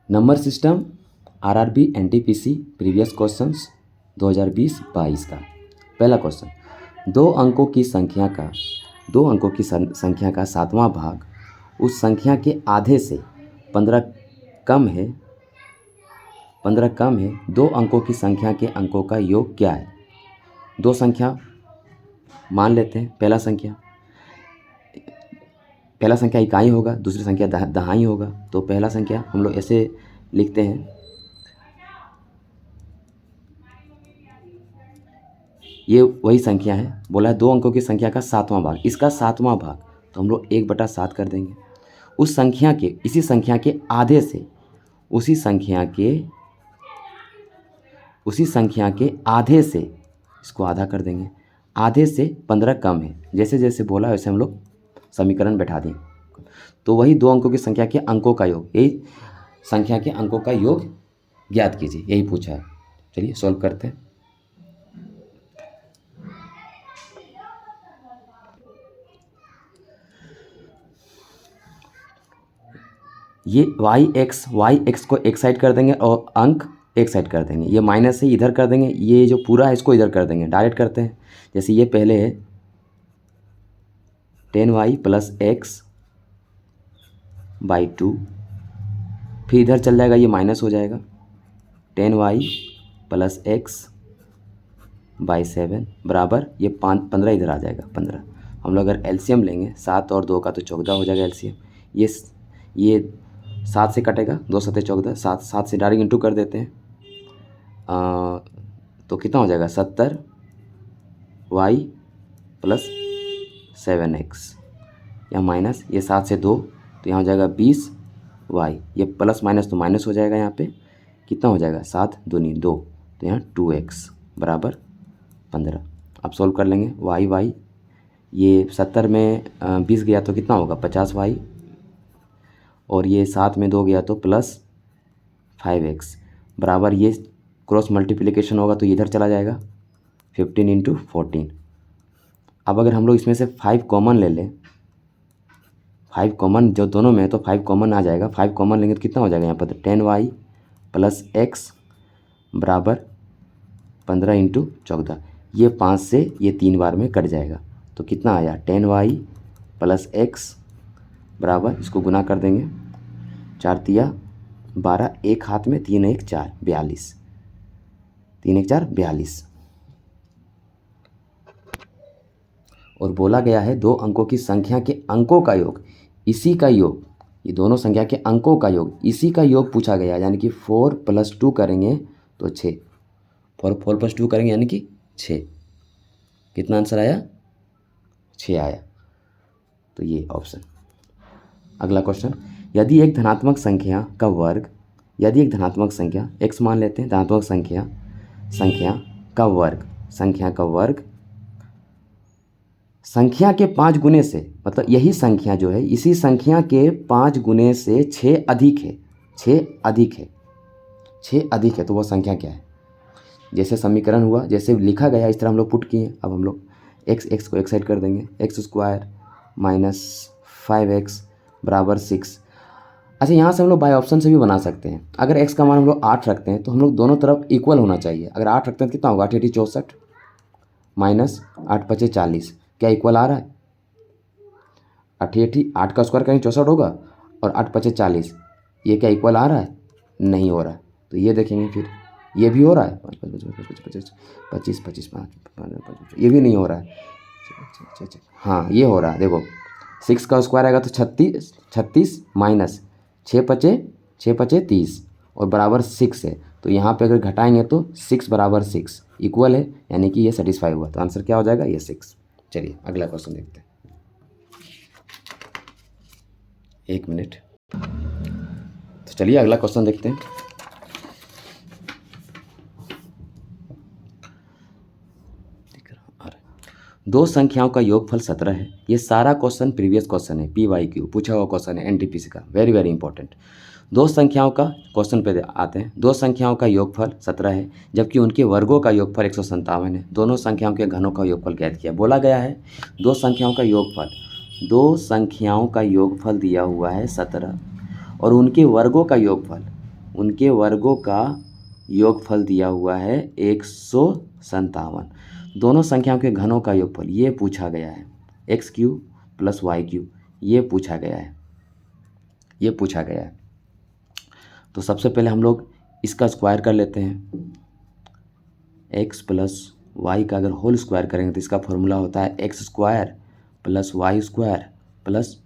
Number system RRB NTPC previous questions 2020-22 का पहला question, दो अंकों की संख्या का सातवां भाग उस संख्या के आधे से 15 कम है 2 अंकों की संख्या के अंकों का योग क्या है। दो संख्या मान लेते हैं, पहला संख्या इकाई होगा, दूसरी संख्या दहाई होगा। तो पहला संख्या हम लोग ऐसे लिखते हैं, ये वही संख्या है, बोला है 2 अंकों की संख्या का सातवां भाग, इसका सातवां भाग तो हम लोग 1/7 कर देंगे। इसी संख्या के आधे से उसी संख्या के आधे से इसको आधा कर देंगे। आधे से 15 कम है, जैसे जैसे बोला वैसे हम लोग समीकरण बैठा दें। तो वही 2 अंकों की संख्या के अंकों का योग, यही संख्या के अंकों का योग ज्ञात कीजिए, यही पूछा है। चलिए सॉल्व करते हैं। ये y x को एक साइड कर देंगे और अंक एक साइड कर देंगे। ये माइनस से इधर कर देंगे, ये जो पूरा है इसको इधर कर देंगे। डायरेक्ट करते हैं, जैसे ये पहले है 10y + x/2, फिर इधर चल जाएगा, ये माइनस हो जाएगा 10y + x/7 बराबर ये 15 इधर आ जाएगा 15। हम लोग अगर एलसीएम लेंगे 7 और 2 का तो 14 हो जाएगा एलसीएम। ये 7 से कटेगा, 2 7 14, 7 से डायरेक्ट इंटू कर देते हैं। तो कितना हो जाएगा 70y + 7x, यहाँ माइनस, ये 7 से 2 तो यहाँ हो जाएगा 20y, ये प्लस माइनस तो माइनस हो जाएगा। यहाँ पे कितना हो जाएगा 7 दूनी 2, तो यहाँ 2x बराबर 15। अब सॉल्व कर लेंगे y, ये 70 में 20 गया तो कितना होगा 50y, और ये 7 में 2 गया तो +5x बराबर, ये क्रॉस मल्टीप्लिकेशन होगा तो इधर चला जाएगा 15 × 14। अब अगर हम लोग इसमें से 5 कॉमन ले लें, 5 कॉमन जो दोनों में है तो 5 कॉमन आ जाएगा। 5 कॉमन लेंगे तो कितना हो जाएगा यहाँ पर 10y + x बराबर 15 × 14। ये 5 से ये 3 बार में कट जाएगा तो कितना आया 10y + x बराबर, इसको गुना कर देंगे, 4 तिया 12, एक हाथ में 3 1 4 42, 3 1 4 42। और बोला गया है 2 अंकों की संख्या के अंकों का योग, इसी का योग, ये दोनों संख्या के अंकों का योग, इसी का योग पूछा गया है। यानी कि 4 + 2 करेंगे तो 6, 4 + 2 करेंगे यानी कि 6। कितना आंसर आया 6 आया। तो ये ऑप्शन। अगला क्वेश्चन, यदि एक धनात्मक संख्या x मान लेते हैं, धनात्मक संख्या का वर्ग संख्या के 5 गुने से, मतलब यही संख्या जो है इसी संख्या के 5 गुने से 6 अधिक है तो वो संख्या क्या है। जैसे समीकरण हुआ, जैसे लिखा गया इस तरह हम लोग पुट किए। अब हम लोग x को एक साइड कर देंगे, x² - 5x बराबर 6। अच्छा, यहाँ से हम लोग बाय ऑप्शन से भी बना सकते हैं। अगर x का मान हम लोग 8 रखते हैं तो हम लोग दोनों तरफ इक्वल होना चाहिए। अगर 8 रखते हैं तो कितना होगा 8 × 8 = 64 माइनस 8 × 5 = 40, क्या इक्वल आ रहा है 8 का स्क्वायर करेंगे 64 होगा, और 8 × 5 = 40, ये क्या इक्वल आ रहा है, नहीं हो रहा है। तो ये देखेंगे, फिर ये भी हो रहा है 5 5 25 25 5, ये भी नहीं हो रहा है। हाँ ये हो रहा है, देखो 6 का स्क्वायर आएगा तो 36 माइनस 6 × 5 = 30 और बराबर 6 है। तो यहाँ पे अगर घटाएंगे तो 6 बराबर 6 इक्वल है, यानी कि ये सेटिस्फाई हुआ। तो आंसर क्या हो जाएगा, ये 6। चलिए अगला क्वेश्चन देखते हैं। 1 मिनट। तो चलिए अगला क्वेश्चन देखते हैं। दो संख्याओं का योगफल 17 है। ये सारा क्वेश्चन प्रीवियस क्वेश्चन है, PYQ पूछा हुआ क्वेश्चन है NTPC का, वेरी वेरी इंपॉर्टेंट। दो संख्याओं का क्वेश्चन पे आते हैं। दो संख्याओं का योगफल 17 है, जबकि उनके वर्गों का योगफल 157 है। दोनों संख्याओं के घनों का योगफल ज्ञात किया। बोला गया है दो संख्याओं का योगफल दिया हुआ है 17 और उनके वर्गों का योगफल उनके वर्गों का योगफल दिया हुआ है 157। दोनों संख्याओं के घनों का योगफल ये पूछा गया है, x cube plus y cube, ये पूछा गया है, ये पूछा गया है। तो सबसे पहले हम लोग इसका स्क्वायर कर लेते हैं। एक्स प्लस वाई का अगर होल स्क्वायर करेंगे तो इसका फॉर्मूला होता है x square plus y square plus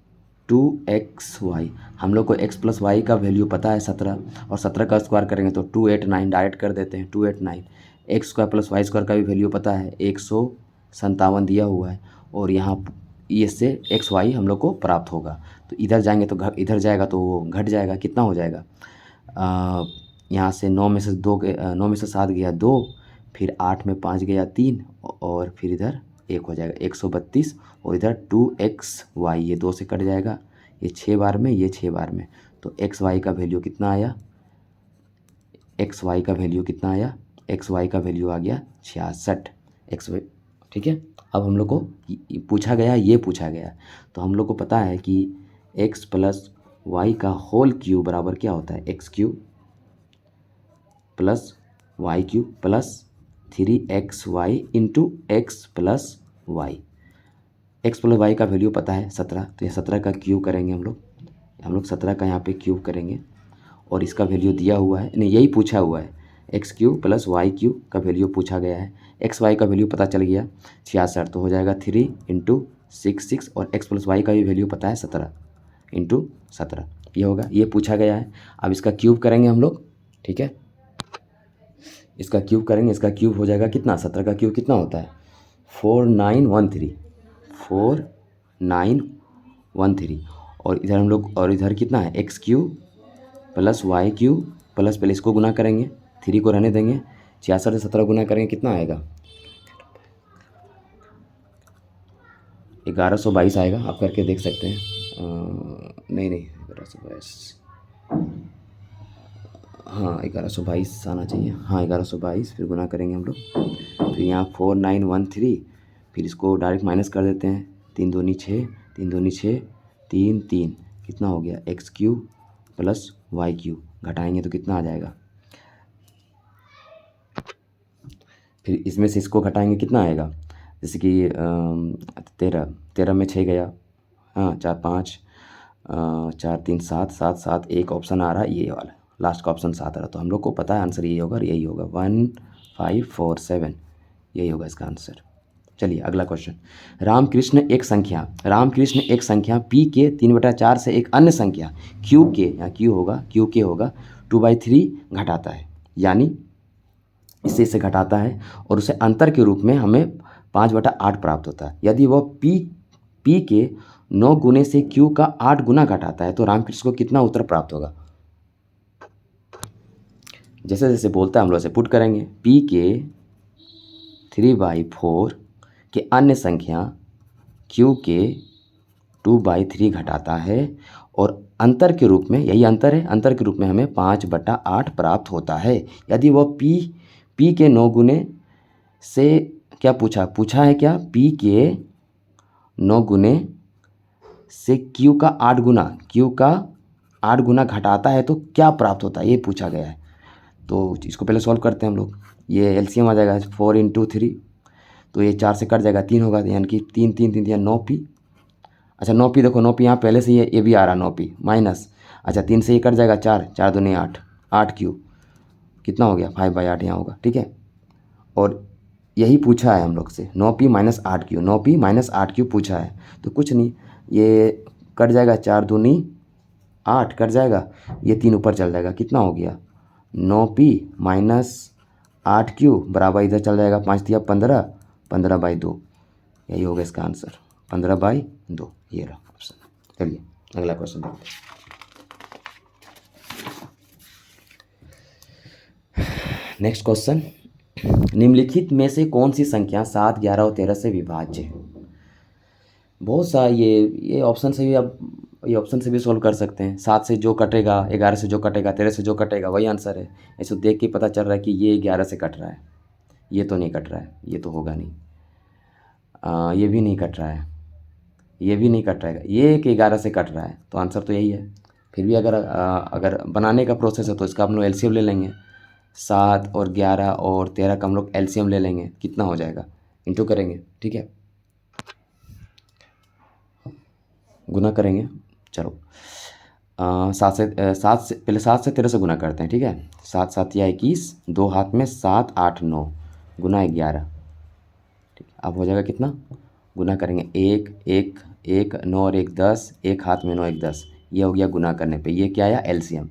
2xy। हम लोग को x प्लस वाई का वैल्यू पता है 17, और 17 का स्क्वायर करेंगे तो 289 डायरेक्ट कर देते हैं 289। X square plus y square का भी वैल्यू पता है 157 दिया हुआ है, और यहाँ इससे एक्स वाई हम लोग को प्राप्त होगा। तो इधर जाएंगे तो इधर जाएगा तो वो घट जाएगा, कितना हो जाएगा, यहाँ से 9 में से 9 में से 7 गया 2, फिर 8 में 5 गया 3, और फिर इधर 1 हो जाएगा 132, और इधर 2xy ये 2 से कट जाएगा, ये 6 बार में, ये 6 बार में, तो xy का वैल्यू कितना आया, xy का वैल्यू कितना आया, xy का वैल्यू आ गया 66 xy। ठीक है, अब हम लोग को पूछा गया, ये पूछा गया, तो हम लोग को पता है कि x प्लस वाई का होल क्यूब बराबर क्या होता है, x cube plus y cube plus 3xy into x plus y. X plus y का वैल्यू पता है 17, तो ये 17 का क्यूब करेंगे हम लोग 17 का यहाँ पे क्यूब करेंगे, और इसका वैल्यू दिया हुआ है, नहीं यही पूछा हुआ है, x cube plus y cube का वैल्यू पूछा गया है। एक्स वाई का वैल्यू पता चल गया 66, तो हो जाएगा 3 इंटू 6, और एक्स प्लस वाई का भी वैल्यू पता है 17 इंटू 17, ये होगा, ये पूछा गया है। अब इसका क्यूब करेंगे हम लोग, ठीक है, इसका क्यूब करेंगे, इसका क्यूब हो जाएगा कितना, 17 का क्यूब कितना होता है 4913, और इधर हम लोग, और इधर कितना है x cube plus y cube plus, पहले इसको गुना करेंगे, 3 को रहने देंगे, 66 से 17 गुना करेंगे कितना आएगा 1122 आएगा, आप करके देख सकते हैं। नहीं 1122, हाँ 1122 आना चाहिए, हाँ 1122, फिर गुना करेंगे हम लोग, फिर यहाँ 4913, फिर इसको डायरेक्ट माइनस कर देते हैं, 3 दूनी 6, 3 दूनी 6, 3 3, कितना हो गया x cube plus y cube, घटाएंगे तो कितना आ जाएगा, फिर इसमें से इसको घटाएंगे कितना आएगा, जैसे कि 13 में 6 गया, हाँ 4 5, 4 3 7 7 7, एक ऑप्शन आ रहा है ये वाला, लास्ट का ऑप्शन 7 आ रहा, तो हम लोग को पता है आंसर यही होगा, और यही होगा 1547, यही होगा इसका आंसर। चलिए अगला क्वेश्चन, रामकृष्ण एक संख्या p के 3/4 से एक अन्य संख्या q के, यहाँ q होगा 2/3 घटाता है, यानी इससे घटाता है, और उसे अंतर के रूप में हमें 5/8 प्राप्त होता है। यदि वह p के 9 गुने से q का 8 गुना घटाता है तो रामकृष्ण को कितना उत्तर प्राप्त होगा। जैसे जैसे बोलता है हम लोग ऐसे पुट करेंगे, p के 3/4 के अन्य संख्या q के 2/3 घटाता है, और अंतर के रूप में, यही अंतर है, अंतर के रूप में हमें 5/8 प्राप्त होता है। यदि वह p के 9 गुने से, क्या पूछा है क्या, p के 9 गुने से q का 8 गुना घटाता है तो क्या प्राप्त होता है, ये पूछा गया है। तो इसको पहले सॉल्व करते हैं हम लोग, ये एलसीएम आ जाएगा 4 × 3, तो ये 4 से कट जाएगा 3 होगा, यानी कि 3 3 3 या 9p, अच्छा 9p, देखो 9p यहाँ पहले से ये भी आ रहा 9p माइनस, अच्छा 3 से ये कट जाएगा 4 4 दूनी 8, 8q कितना हो गया 5/8 यहाँ होगा, ठीक है। और यही पूछा है हम लोग से, 9p minus 8q, 9p minus 8q पूछा है, तो कुछ नहीं, ये कट जाएगा 4 दूनी 8 कट जाएगा, ये 3 ऊपर चल जाएगा, कितना हो गया 9p माइनस 8q बराबर इधर चल जाएगा, 5 दिया 15, 15/2, यही होगा इसका आंसर 15/2, ये रहा ऑप्शन। चलिए अगला क्वेश्चन देखते हैं। नेक्स्ट क्वेश्चन, निम्नलिखित में से कौन सी संख्या 7, 11 और 13 से विभाज्य है। बहुत सा ये ऑप्शन से भी आप ये ऑप्शन से भी सोल्व कर सकते हैं। 7 से जो कटेगा, 11 से जो कटेगा, 13 से जो कटेगा वही आंसर है। ऐसे देख के पता चल रहा है कि ये 11 से कट रहा है, ये तो नहीं कट रहा है, ये तो होगा नहीं, ये भी नहीं कट रहा है, ये भी नहीं कट रहा है, ये 11 से कट रहा है, तो आंसर तो यही है फिर भी अगर बनाने का प्रोसेस है तो इसका हम लोग एलसीएम ले लेंगे। 7 और 11 और 13 का हम लोग एलसीएम ले लेंगे, कितना हो जाएगा, इंटू करेंगे, ठीक है, गुना करेंगे। चलो 7 से पहले 7 से 13 से गुना करते हैं, ठीक है। 7 7 या 21, 2 हाथ में 7 8 9 गुना 11, ठीक है। अब हो जाएगा कितना, गुना करेंगे 1 1 1 9 और 1 10, एक हाथ में 9 1 10, ये हो गया गुना करने पे, ये क्या आया एलसीएम।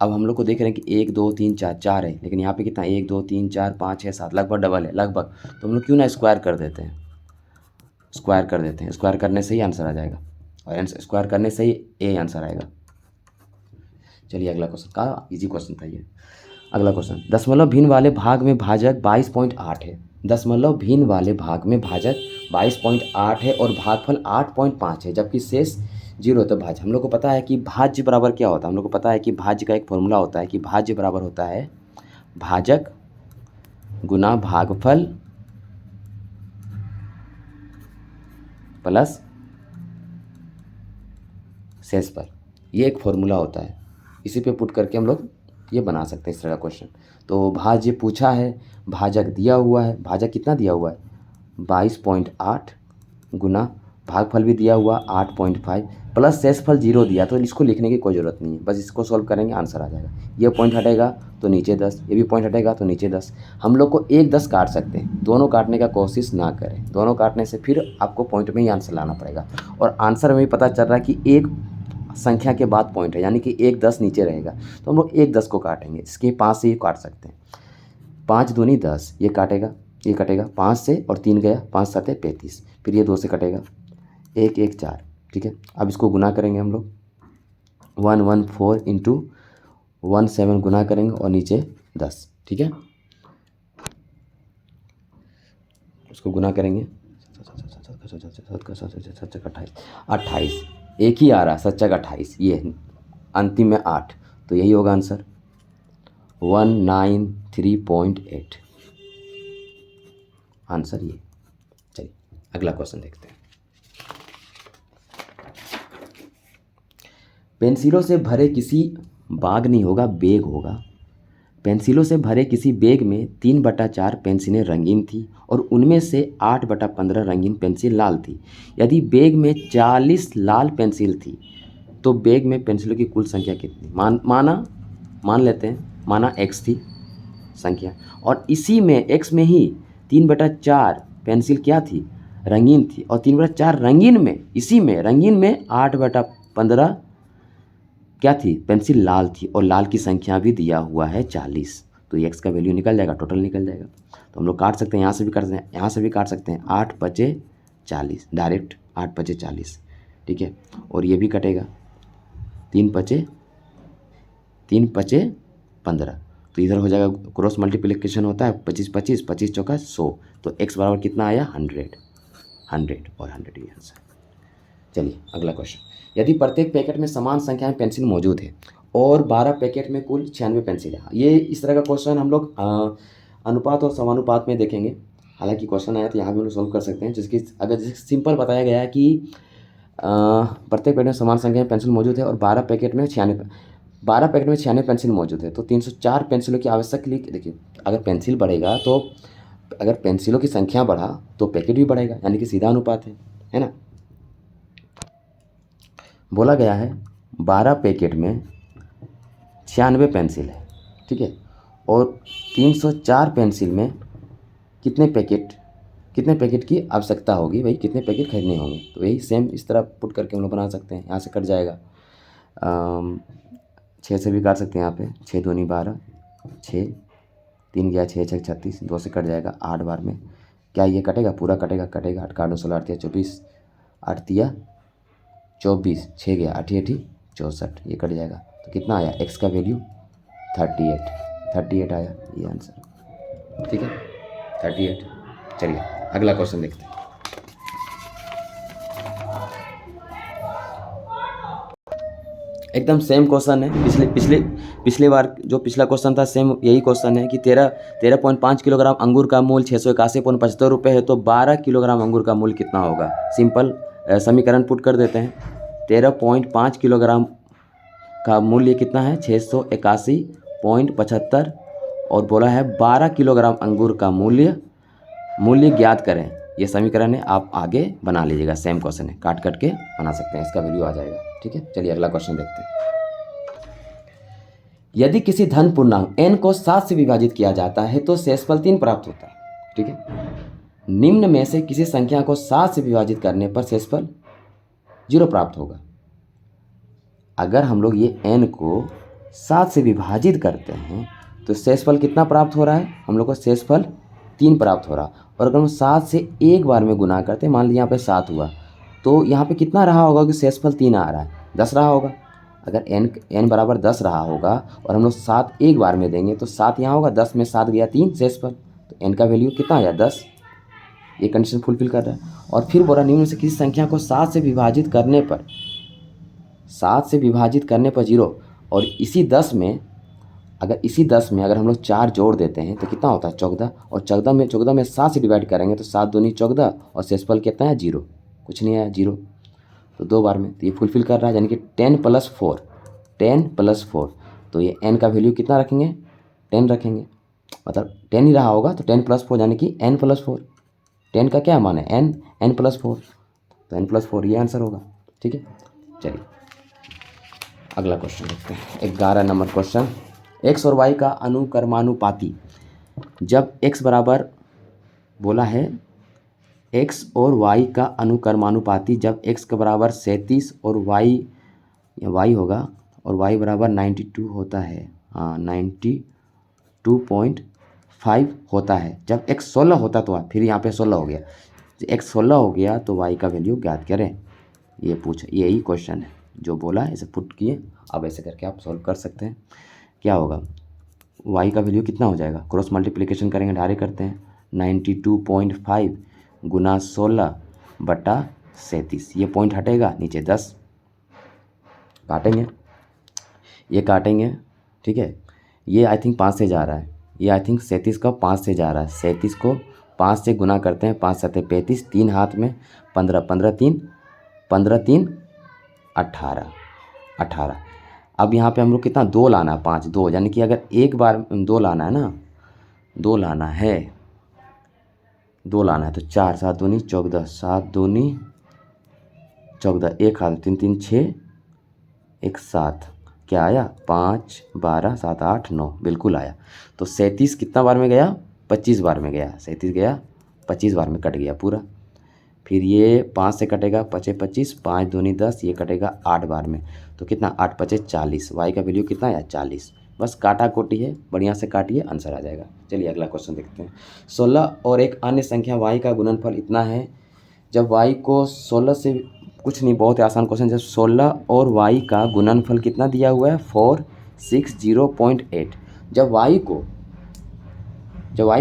अब हम लोग को देख रहे हैं कि 1 2 3 4 4 है, लेकिन यहाँ पे कितना 1 2 3 4 5 6 7 लगभग डबल है लगभग, तो हम लोग क्यों ना स्क्वायर कर देते हैं, स्क्वायर कर देते हैं, स्क्वायर करने से ही आंसर आ जाएगा, और स्क्वायर करने से ही ए आंसर आएगा। चलिए अगला क्वेश्चन, का इजी क्वेश्चन था ये। अगला क्वेश्चन, दशमलव भिन्न वाले भाग में भाजक 22.8 है। दशमलव भिन्न वाले भाग में भाजक 22.8 है और भागफल 8.5 है, जबकि शेष 0 है। तो भाज्य, हम लोग को पता है कि भाज्य बराबर क्या होता है, हम लोग को पता है कि भाज्य का एक फॉर्मूला होता है कि भाज्य बराबर होता है भाजक गुना भागफल प्लस शेषफल, ये एक फॉर्मूला होता है, इसी पे पुट करके हम लोग ये बना सकते हैं इस तरह का क्वेश्चन। तो भाज्य पूछा है, भाजक दिया हुआ है, भाजक कितना दिया हुआ है 22.8 गुना भागफल भी दिया हुआ 8.5 प्लस शेषफल 0 दिया, तो इसको लिखने की कोई ज़रूरत नहीं है, बस इसको सॉल्व करेंगे आंसर आ जाएगा। ये पॉइंट हटेगा तो नीचे 10, ये भी पॉइंट हटेगा तो नीचे 10। हम लोग को 1 10 काट सकते हैं, दोनों काटने का कोशिश ना करें, दोनों काटने से फिर आपको पॉइंट में ही आंसर लाना पड़ेगा, और आंसर में भी पता चल रहा है कि एक संख्या के बाद पॉइंट है, यानी कि 1 10 नीचे रहेगा, तो हम लोग 1 10 को काटेंगे, इसके 5 से ही काट सकते हैं, 5 दूनी 10, ये काटेगा, ये कटेगा 5 से और 3 गया, 5 7 35, फिर ये 2 से कटेगा, 1 1 4, ठीक है। अब इसको गुना करेंगे हम लोग, 1 1 4 इंटू 1 7 गुना करेंगे और नीचे 10, ठीक है, उसको गुना करेंगे 28, एक ही आ रहा 7 28, ये अंतिम में 8, तो यही होगा आंसर 193.8 आंसर ये। चलिए अगला क्वेश्चन देखते हैं। पेंसिलों से भरे किसी बाग नहीं होगा, बैग होगा। पेंसिलों से भरे किसी बैग में 3/4 पेंसिलें रंगीन थी और उनमें से 8/15 रंगीन पेंसिल लाल थी। यदि बैग में 40 लाल पेंसिल थी तो बैग में पेंसिलों की कुल संख्या कितनी, मान लेते हैं, माना x थी संख्या, और इसी में x में ही 3/4 पेंसिल क्या थी, रंगीन थी, और 3/4 रंगीन में, इसी में रंगीन में 8/15 क्या थी, पेंसिल लाल थी, और लाल की संख्या भी दिया हुआ है 40, तो x का वैल्यू निकल जाएगा, टोटल निकल जाएगा। तो हम लोग काट सकते हैं, यहाँ से भी काट सकते हैं, यहाँ से भी काट सकते हैं, 8 5 40, डायरेक्ट 8 5 40, ठीक है, और ये भी कटेगा 3 5 15, तो इधर हो जाएगा, क्रॉस मल्टीप्लिकेशन होता है 25 25 25 चौका 100, तो x बराबर कितना आया 100 और 100 ये आंसर। चलिए अगला क्वेश्चन, यदि प्रत्येक पैकेट में समान संख्या में पेंसिल मौजूद है और 12 पैकेट में कुल 96 पेंसिल है, ये इस तरह का क्वेश्चन हम लोग अनुपात और समानुपात में देखेंगे। हालांकि क्वेश्चन आया तो यहाँ भी हम लोग सॉल्व कर सकते हैं, जिसकी अगर सिंपल बताया गया है कि प्रत्येक पैकेट में समान संख्या में पेंसिल मौजूद है और 12 पैकेट में 96 पेंसिल मौजूद है, तो 304 पेंसिलों की आवश्यक, देखिए अगर पेंसिल बढ़ेगा तो अगर पेंसिलों की संख्या बढ़ा तो पैकेट भी बढ़ेगा, यानी कि सीधा अनुपात है ना। बोला गया है 12 पैकेट में 96 पेंसिल है, ठीक है, और 304 पेंसिल में कितने पैकेट की आवश्यकता होगी, भाई कितने पैकेट खरीदने होंगे, तो यही सेम इस तरह पुट करके हम लोग बना सकते हैं। यहाँ से कट जाएगा 6 से भी काट सकते हैं, यहाँ पे 6 दूनी 12, 6 3 गया 6 6 36, 2 से कट जाएगा 8 बार में, क्या ये कटेगा, पूरा कटेगा 8 काट 16 8 24, 8 तिया 24, 6 गया 8 8 64, ये कट जाएगा, तो कितना आया x का वैल्यू 38 आया ये आंसर, ठीक है 38। चलिए अगला क्वेश्चन देखते हैं। एकदम सेम क्वेश्चन है, पिछले बार जो पिछला क्वेश्चन था सेम यही क्वेश्चन है कि 13.5 किलोग्राम अंगूर का मूल्य 681.75 रुपये है, तो 12 किलोग्राम अंगूर का मूल्य कितना होगा। सिंपल समीकरण पुट कर देते हैं, 13.5 किलोग्राम का मूल्य कितना है 681.75 और बोला है 12 किलोग्राम अंगूर का मूल्य ज्ञात करें। ये समीकरण है, आप आगे बना लीजिएगा, सेम क्वेश्चन है, काट के बना सकते हैं, इसका वैल्यू आ जाएगा। ठीक है, चलिए अगला क्वेश्चन देखते हैं। यदि किसी धन पूर्णांक n को 7 से विभाजित किया जाता है तो शेषफल 3 प्राप्त होता है। ठीक है, निम्न में से किसी संख्या को 7 से विभाजित करने पर शेषफल 0 प्राप्त होगा। अगर हम लोग ये n को 7 से विभाजित करते हैं तो शेषफल कितना प्राप्त हो रहा है, हम लोग को शेषफल 3 प्राप्त हो रहा। और अगर हम 7 से एक बार में गुना करते हैं, मान लीजिए यहाँ पे 7 हुआ, तो यहाँ पे कितना रहा होगा कि शेषफल 3 आ रहा है, 10 रहा होगा। अगर n बराबर 10 रहा होगा और हम लोग 7 एक बार में देंगे तो 7 यहाँ होगा, 10 में 7 गया 3 शेषफल, तो n का वैल्यू कितना आया 10। ये कंडीशन फुलफिल कर रहा है। और फिर बोला निम्न से किसी संख्या को 7 से विभाजित करने पर 0, और इसी 10 में अगर हम लोग 4 जोड़ देते हैं तो कितना होता है 14, और 14 में 7 से डिवाइड करेंगे तो 7 दूनी 14 और शेषफल कितना है 0, कुछ नहीं आया 0, तो 2 बार में, तो ये फुलफिल कर रहा है। यानी कि 10 + 4, तो ये n का वैल्यू कितना रखेंगे 10 रखेंगे, मतलब 10 ही रहा होगा, तो 10 + 4 यानी कि n + 4। 10 का क्या मान है n + 4, तो n + 4 ये आंसर होगा। ठीक है, चलिए अगला क्वेश्चन देखते हैं। 11 नंबर क्वेश्चन, x और y का अनुक्रमानुपाती जब x बराबर, बोला है x और y का अनुक्रमानुपाती जब x के बराबर 37 और y होगा और y बराबर 92 होता है, हाँ 92.5 होता है। जब x 16 होता तो फिर यहाँ पे 16 हो गया, x 16 हो गया तो y का वैल्यू ज्ञात करें। ये यही क्वेश्चन है जो बोला है, इसे पुट किए। अब ऐसे करके आप सॉल्व कर सकते हैं। क्या होगा, y का वैल्यू कितना हो जाएगा, क्रॉस मल्टीप्लिकेशन करेंगे, डायरेक्ट करते हैं, 92.5 गुना 16/37, ये पॉइंट हटेगा, नीचे 10 काटेंगे, ये काटेंगे। ठीक है, ये आई थिंक 5 से जा रहा है, ये आई थिंक 37 का 5 से जा रहा है, 37 को 5 से गुना करते हैं, 5 7 35, 3 हाथ में 15, 15 3 18। अब यहाँ पे हम लोग कितना 2 लाना है, 5 2, यानी कि अगर एक बार 2 लाना है ना, 2 लाना है तो 4 7 दूनी 14, 7 दूनी 14, 1 हाथ 3 3 6 1 7, क्या आया 5 12 7 8 9, बिल्कुल आया। तो 37 कितना बार में गया, 25 बार में गया, 37 गया 25 बार में, कट गया पूरा। फिर ये 5 से कटेगा 5 25, 5 दूनी 10, ये कटेगा 8 बार में, तो कितना 8 5 40, y का वैल्यू कितना आया 40। बस काटा कोटी है, बढ़िया से काटिए, आंसर आ जाएगा। चलिए अगला क्वेश्चन देखते हैं। 16 और एक अन्य संख्या y का गुणनफल इतना है। जब y को 16 से, कुछ नहीं, बहुत ही आसान क्वेश्चन, जब 16 और y का गुणनफल कितना दिया हुआ है 460.8, जब y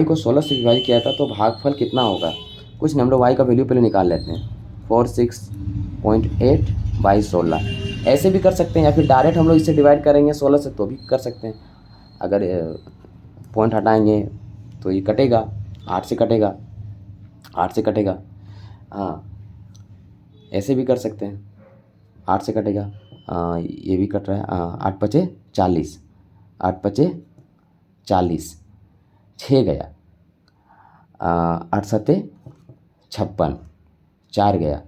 को 16 से विभाजित किया था तो भागफल कितना होगा। कुछ नहीं, हम लोग y का वैल्यू पहले निकाल लेते हैं, 460.8/16, ऐसे भी कर सकते हैं, या फिर डायरेक्ट हम लोग इससे डिवाइड करेंगे 16 से तो भी कर सकते हैं। अगर पॉइंट हटाएंगे तो ये कटेगा, 8 से कटेगा, हाँ ऐसे भी कर सकते हैं, 8 से कटेगा, ये भी कट रहा है, 8 5 40, 8 5 40, 6 गया, 8 7 56, 4 गया,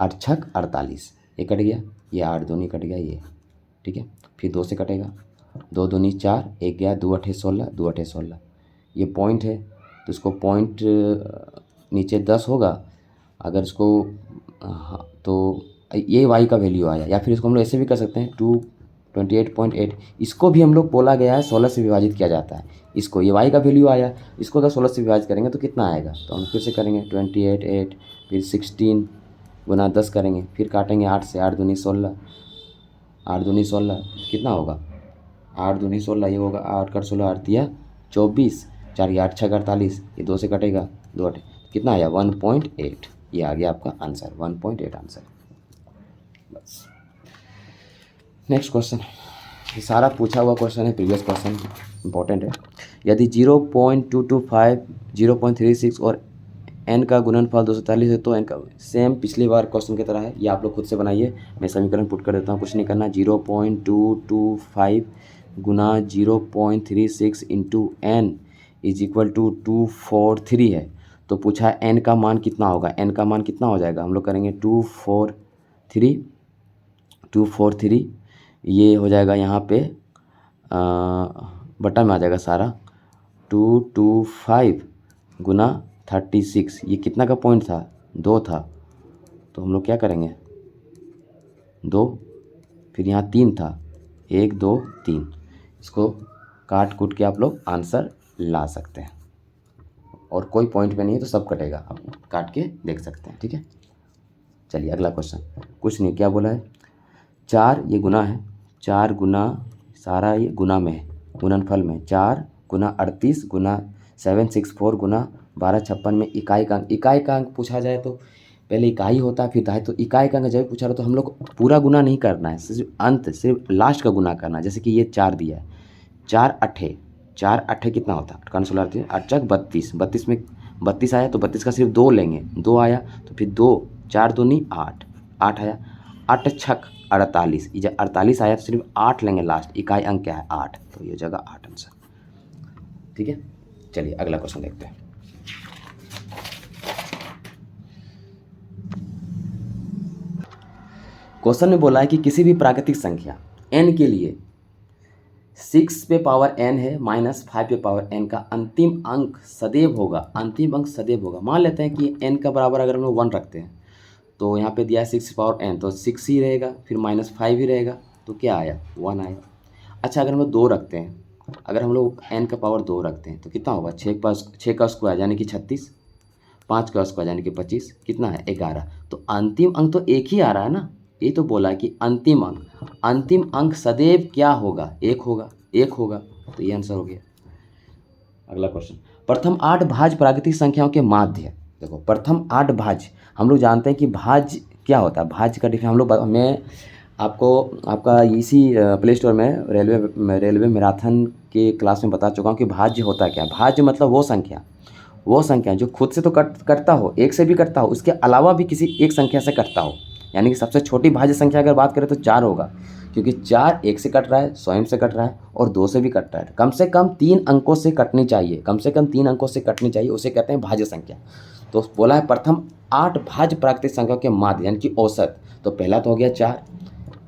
8 6 48, ये कट गया, ये 8 दूनी कट गया ये। ठीक है, फिर 2 से कटेगा, 2 दूनी 4, 1 गया, 2 8 16, 2 8 16, ये पॉइंट है तो इसको पॉइंट नीचे 10 होगा, अगर इसको तो ये y का वैल्यू आया। या फिर इसको हम लोग ऐसे भी कर सकते हैं, 228.8, इसको भी हम लोग बोला गया है 16 से विभाजित किया जाता है, इसको ये y का वैल्यू आया, इसको अगर 16 से विभाजित करेंगे तो कितना आएगा, तो हम फिर से करेंगे 28 8, फिर 16 गुना 10 करेंगे, फिर काटेंगे 8 से, 8 दूनी 16, 8 दूनी 16 कितना होगा, 8 दूनी 16, ये होगा 8 कर 16 8 दिया 24, 4 8 6 48, ये 2 से कटेगा, 2 8, कितना आया 1.8, ये आ गया आपका आंसर, 1.8 आंसर। बस नेक्स्ट क्वेश्चन, ये सारा पूछा हुआ क्वेश्चन है, प्रीवियस क्वेश्चन इंपॉर्टेंट है। यदि 0.225, 0.36 और n का गुणनफल 243 है तो n का सेम पिछली बार क्वेश्चन की तरह है, ये आप लोग खुद से बनाइए। मैं समीकरण पुट कर देता हूँ, कुछ नहीं करना। 0.225 गुना 0.36 into n is equal to 243 है। तो पूछा है n का मान कितना होगा, n का मान कितना हो जाएगा, हम लोग करेंगे 243 ये हो जाएगा यहाँ पे बटा में आ जाएगा सारा 225 गुना 36, ये कितना का पॉइंट था, 2 था, तो हम लोग क्या करेंगे 2, फिर यहाँ 3 था, 1 2 3, इसको काट कूट के आप लोग आंसर ला सकते हैं। और कोई पॉइंट पे नहीं है तो सब कटेगा, आप काट के देख सकते हैं, ठीक है। चलिए अगला क्वेश्चन, कुछ नहीं, क्या बोला है 4, ये गुना है, 4 गुना सारा ये गुना में है, गुणनफल में 4 गुना 38 गुना 764 गुना 1256 में इकाई का अंक पूछा जाए तो पहले इकाई होता है फिर दहाई, तो इकाई का अंक जब पूछा रहा तो हम लोग पूरा गुना नहीं करना है, सिर्फ अंत सिर्फ लास्ट का गुना करना है। जैसे कि ये 4 दिया है, 4 अट्ठे कितना होता है, कान सोलह है 8 चक 32, 32 में 32 आया तो 32 का सिर्फ 2 लेंगे, 2 आया तो फिर 2, 4 दूनी 8, 8 आया, 8 छक 48, ये जब 48 आया तो सिर्फ 8 लेंगे लास्ट, इकाई अंक क्या है 8, तो ये जगह 8 आंसर, ठीक है। चलिए अगला क्वेश्चन देखते हैं। क्वेश्चन में बोला है कि किसी भी प्राकृतिक संख्या n के लिए 6 पे पावर n है माइनस 5 पे पावर n का अंतिम अंक सदैव होगा। मान लेते हैं कि n का बराबर अगर हम लोग 1 रखते हैं तो यहाँ पे दिया है 6 पावर n, तो 6 ही रहेगा, फिर माइनस 5 ही रहेगा, तो क्या आया 1 आया। अच्छा अगर हम लोग 2 रखते हैं, अगर हम लोग n का पावर 2 रखते हैं तो कितना होगा, 6 का स्क्वायर यानी कि 36, 5 का स्क्वायर यानी कि 25, कितना है 11, तो अंतिम अंक तो एक ही आ रहा है ना। ये तो बोला कि अंतिम अंक सदैव क्या होगा, एक होगा, तो ये आंसर हो गया। अगला क्वेश्चन, प्रथम 8 भाज्य प्राकृतिक संख्याओं के माध्य। देखो प्रथम 8 भाज्य, हम लोग जानते हैं कि भाज्य क्या होता है, भाज्य का डिफिनेशन हम लोग मैं आपको आपका इसी प्ले स्टोर में रेलवे मैराथन के क्लास में बता चुका हूँ कि भाज्य होता क्या है। भाज्य मतलब वो संख्या जो खुद से तो कटता हो, एक से भी कटता हो, उसके अलावा भी किसी एक संख्या से कटता हो, यानी कि सबसे छोटी भाज्य संख्या अगर बात करें तो 4 होगा, क्योंकि 4 1 से कट रहा है, स्वयं से कट रहा है और 2 से भी कट रहा है, कम से कम 3 अंकों से कटनी चाहिए, उसे कहते हैं भाज्य संख्या। तो बोला है प्रथम 8 भाज्य प्राकृतिक संख्याओं के माध्य यानी कि औसत, तो पहला तो हो गया 4,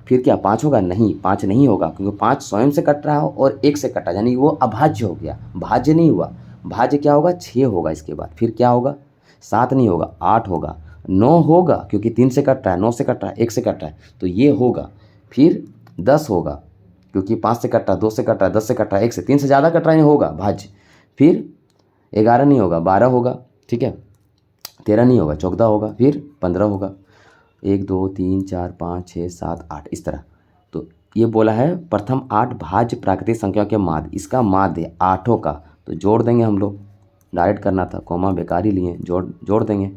फिर क्या 5 होगा, नहीं 5 नहीं होगा, क्योंकि 5 स्वयं से कट रहा हो और 1 से कटा, यानी वो अभाज्य हो गया, भाज्य नहीं हुआ। भाज्य क्या होगा 6 होगा, इसके बाद फिर क्या होगा 7 नहीं होगा, 8 होगा, 9 होगा, क्योंकि 3 से कट रहा है, 9 से कट रहा है, 1 से कट रहा है, तो ये होगा, फिर 10 होगा, क्योंकि 5 से कट रहा है, 2 से कट रहा है, 10 से कट रहा है, 1 से 3 से ज़्यादा कट रहा है, होगा भाज्य। फिर 11 नहीं होगा, 12 होगा, ठीक है, 13 नहीं होगा, 14 होगा, फिर 15 होगा, 1 2 3 4 5 6 7 8 इस तरह। तो ये बोला है प्रथम 8 भाज्य प्राकृतिक संख्याओं के माध्य, इसका माध्य 8 का, तो जोड़ देंगे हम लोग, डायरेक्ट करना था, कॉमा बेकार ही लिए, जोड़ देंगे,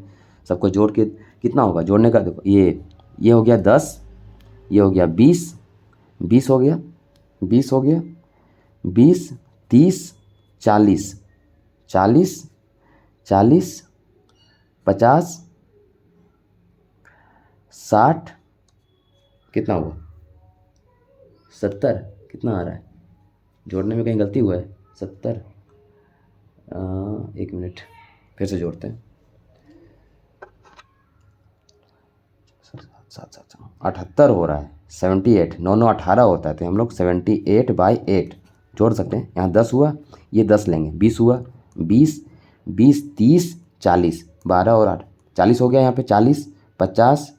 सबको जोड़ के कितना होगा, जोड़ने का देखो, ये हो गया 10, ये हो गया 20 हो गया 20 30 40 50 60 कितना हुआ 70, कितना आ रहा है, जोड़ने में कहीं गलती हुआ है, 70, 1 मिनट फिर से जोड़ते हैं, 78 हो रहा है, 78, 9 9 18 होता है, तो हम लोग 78/8 जोड़ सकते हैं। यहाँ 10 हुआ, ये 10 लेंगे, 20 हुआ, 20 30 40, 12 और 8 40 हो गया, यहाँ पे 40 50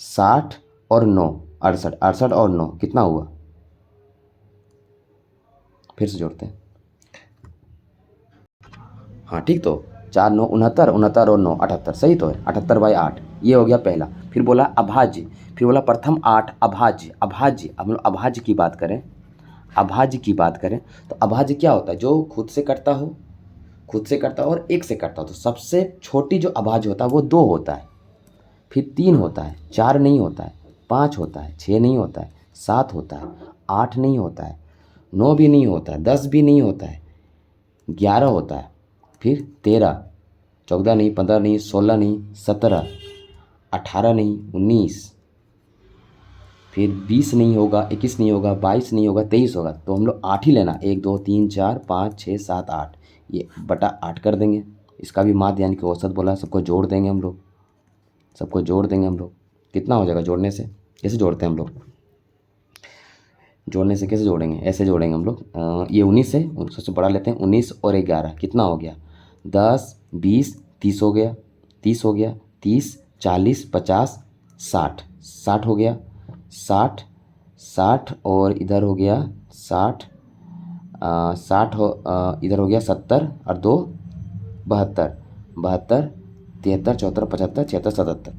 60 और 9 68, 68 और 9 कितना हुआ, फिर से जोड़ते हैं, हाँ ठीक, तो 4 9 69, 69 और 9 78, सही तो है, 78/8 ये हो गया पहला। फिर बोला अभाज्य, फिर बोला प्रथम 8 अभाज्य। अब हम लोग अभाज्य की बात करें तो अभाज्य क्या होता है, जो खुद से कटता हो और 1 से कटता हो, तो सबसे छोटी जो अभाज्य होता है वो 2 होता है, फिर 3 होता है, 4 नहीं होता है, 5 होता है, 6 नहीं होता है, 7 होता है, 8 नहीं होता है, 9 भी नहीं होता है, 10 भी नहीं होता है, 11 होता है, फिर 13 14 नहीं, 15 नहीं, 16 नहीं, 17, 18 नहीं, 19, फिर 20 नहीं होगा, 21 नहीं होगा, 22 नहीं होगा, 23 होगा। तो हम लोग 8 ही लेना, 1 2 3 4 5 6 7 8, ये बटा 8 कर देंगे। इसका भी माध्य यानी कि औसत बोला, सबको जोड़ देंगे हम लोग, सबको जोड़ देंगे हम लोग। कितना हो जाएगा जोड़ने से? कैसे जोड़ते हैं हम लोग? जोड़ने से कैसे जोड़ेंगे? ऐसे जोड़ेंगे हम लोग। ये 19 है, सबसे बड़ा लेते हैं। 19 और 11 कितना हो गया? 10 20 30 हो गया, 30 हो गया, 30 40 50 60, 60 हो गया, 60 60 और इधर हो गया 60, 60 हो, इधर हो गया 70 और 2 72, 72 73 74 75 76 77।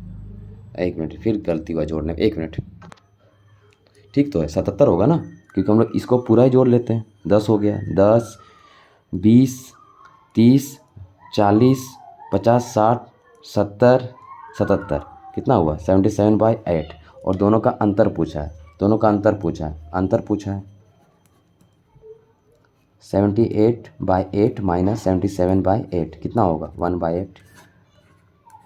एक मिनट, फिर गलती हुआ जोड़ने में, 1 मिनट। ठीक तो है, 77 होगा ना, क्योंकि हम लोग इसको पूरा ही जोड़ लेते हैं। 10 हो गया, 10 20 30 40 50 60 70 77, कितना हुआ? 77/8। और दोनों का अंतर पूछा है, दोनों का अंतर पूछा है, अंतर पूछा है। 78/8 माइनस 77/8 कितना होगा? 1/8।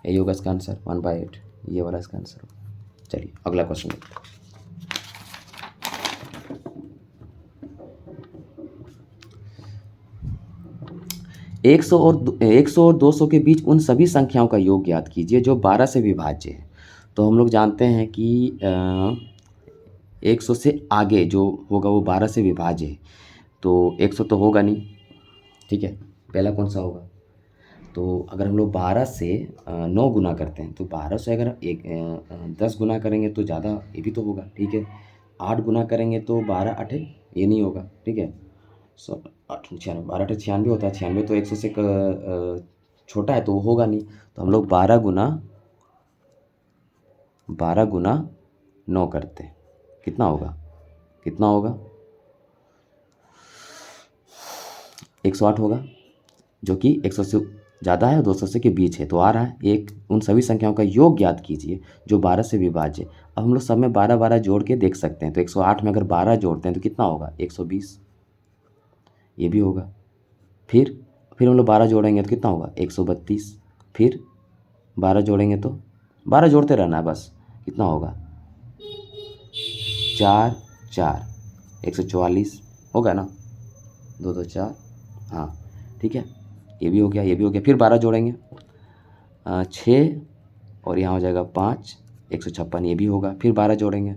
यही होगा इसका आंसर, 1/8, ये वाला इसका आंसर होगा। चलिए अगला क्वेश्चन। 100 और 200 के बीच उन सभी संख्याओं का योग ज्ञात कीजिए जो 12 से विभाज्य है। तो हम लोग जानते हैं कि 100 से आगे जो होगा वो 12 से विभाज्य है, तो 100 तो होगा नहीं। ठीक है, पहला कौन सा होगा? तो अगर हम लोग 12 से 9 गुना करते हैं, तो 12 से अगर 10 गुना करेंगे तो ज़्यादा, ये भी तो होगा। ठीक है, 8 गुना करेंगे तो 12 8, ये नहीं होगा। ठीक है, 8 96, 12 8 96 होता है। 96 तो 100 से छोटा है, तो वो होगा नहीं। तो हम लोग 12 गुना 9 करते हैं, कितना होगा? कितना होगा? 108 होगा, जो कि 100 से ज़्यादा है और 200 से के बीच है। तो आ रहा है एक, उन सभी संख्याओं का योग ज्ञात कीजिए जो 12 से विभाज्य है। अब हम लोग सब में 12 12 जोड़ के देख सकते हैं। तो 108 में अगर 12 जोड़ते हैं तो कितना होगा? 120, ये भी होगा। फिर हम लोग 12 जोड़ेंगे तो कितना होगा? 132। फिर 12 जोड़ेंगे तो 12 जोड़ते रहना है बस, कितना होगा? 4 4 144 होगा ना, 2 2 4, हाँ ठीक है, ये भी हो गया, ये भी हो गया। फिर 12 जोड़ेंगे 6 और यहाँ हो जाएगा 5 156, ये भी होगा। फिर 12 जोड़ेंगे,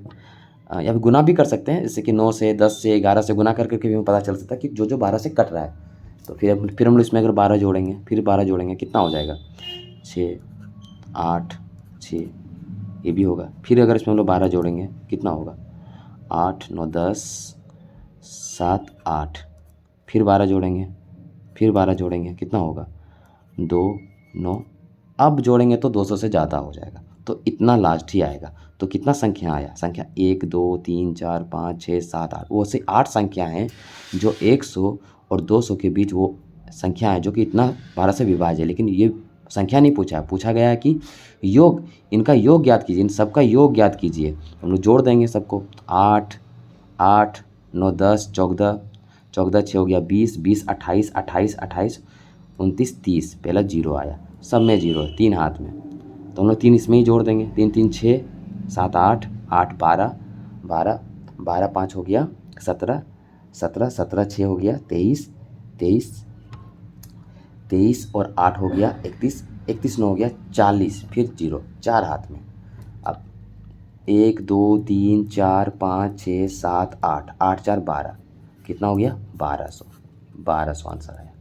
या फिर गुना भी कर सकते हैं, जैसे कि 9 से 10 से 11 से गुना करके भी हमें पता चल सकता है कि जो जो 12 से कट रहा है। तो फिर हम लोग इसमें अगर 12 जोड़ेंगे, फिर 12 जोड़ेंगे, कितना हो जाएगा? 6 8 6, ये भी होगा। फिर अगर इसमें हम लोग 12 जोड़ेंगे, कितना होगा? 8 9 10 7 8। फिर 12 जोड़ेंगे, फिर 12 जोड़ेंगे, कितना होगा? 2 9। अब जोड़ेंगे तो 200 से ज़्यादा हो जाएगा, तो इतना लास्ट ही आएगा। तो कितना संख्या आया? संख्या 1 2 3 4 5 6 7 8, वो से 8 संख्या हैं जो 100 और 200 के बीच वो संख्या है, जो कि इतना 12 से विभाज्य है। लेकिन ये संख्या नहीं पूछा है, पूछा गया है कि योग, इनका योग ज्ञात कीजिए, इन सबका योग ज्ञात कीजिए। हम लोग जोड़ देंगे सबको, 8 8 9 10 14 14 6 हो गया 20 20 28 28 28 29 30, पहला 0 आया, सब में 0 है, 3 हाथ में। तो हम लोग 3 इसमें ही जोड़ देंगे, 3 3 6 7 8 8 12 12 12 5 हो गया 17 17 17 6 हो गया 23 23 23 और 8 हो गया 31 31 9 हो गया 40, फिर 0, 4 हाथ में। अब 1 2 3 4 5 6 7 8 8 4 12, कितना हो गया? 1200 आंसर आया,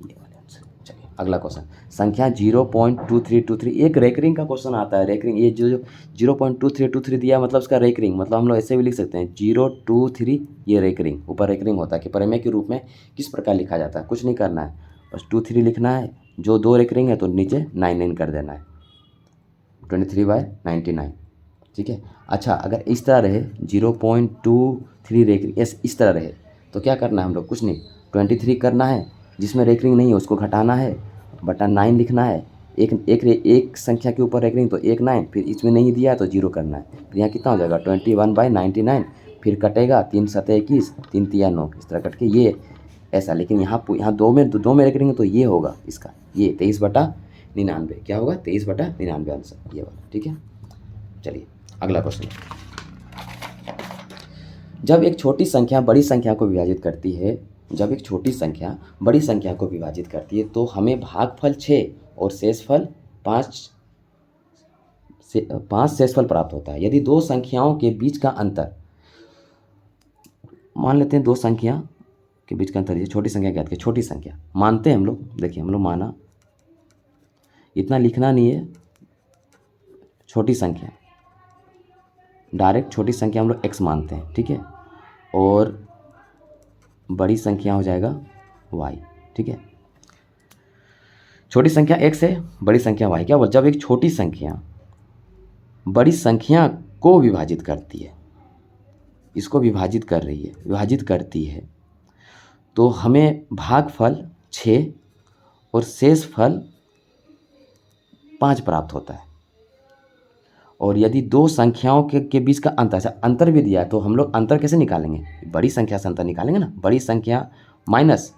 ये वाला आंसर। चलिए अगला क्वेश्चन, संख्या 0.2323, एक रेकरिंग का क्वेश्चन आता है। रेकरिंग, ये जो 0.2323 दिया मतलब उसका रेकरिंग, मतलब हम लोग ऐसे भी लिख सकते हैं 023, ये रेकरिंग, ऊपर रेकरिंग होता है कि परिमेय के रूप में किस प्रकार लिखा जाता है। कुछ नहीं करना है, बस 23 लिखना है, जो 2 रेकरिंग है तो नीचे 99 कर देना है, 23/99। ठीक है, अच्छा अगर इस तरह रहे 0.23 रेकरिंग, इस तरह रहे तो क्या करना है हम लोग? कुछ नहीं, 23 करना है, जिसमें रेकरिंग नहीं है उसको घटाना है, बटा 9 लिखना है। एक संख्या के ऊपर रेकरिंग तो 1 9, फिर इसमें नहीं दिया है तो 0 करना है। फिर यहाँ कितना हो जाएगा? 21/99, फिर कटेगा 3 7 21, 3 3 9, इस तरह कट के ये ऐसा, लेकिन यहाँ दो में रखेंगे तो ये होगा इसका, ये 23/99 क्या होगा, 23/99 आंसर ये वाला। ठीक है, चलिए अगला क्वेश्चन। जब एक छोटी संख्या बड़ी संख्या को विभाजित करती है, जब एक छोटी संख्या बड़ी संख्या को विभाजित करती है तो हमें भागफल 6 और शेषफल 5 शेषफल प्राप्त होता है। यदि दो संख्याओं के बीच का अंतर, मान लेते हैं दो संख्या के बीच का अंतर, ये छोटी संख्या ज्ञात की, छोटी संख्या मानते हैं हम लोग, देखिए हम लोग माना, इतना लिखना नहीं है, छोटी संख्या डायरेक्ट छोटी संख्या हम लोग x मानते हैं। ठीक है, और बड़ी संख्या हो जाएगा y। ठीक है, छोटी संख्या x है, बड़ी संख्या y। क्या बोल, जब एक छोटी संख्या बड़ी संख्या को विभाजित करती है, इसको विभाजित कर रही है, विभाजित करती है, तो हमें भागफल 6 और शेषफल 5 प्राप्त होता है। और यदि दो संख्याओं के बीच का अंतर, अच्छा अंतर भी दिया है तो हम लोग अंतर कैसे निकालेंगे, बड़ी संख्या से अंतर निकालेंगे ना, बड़ी संख्या माइनस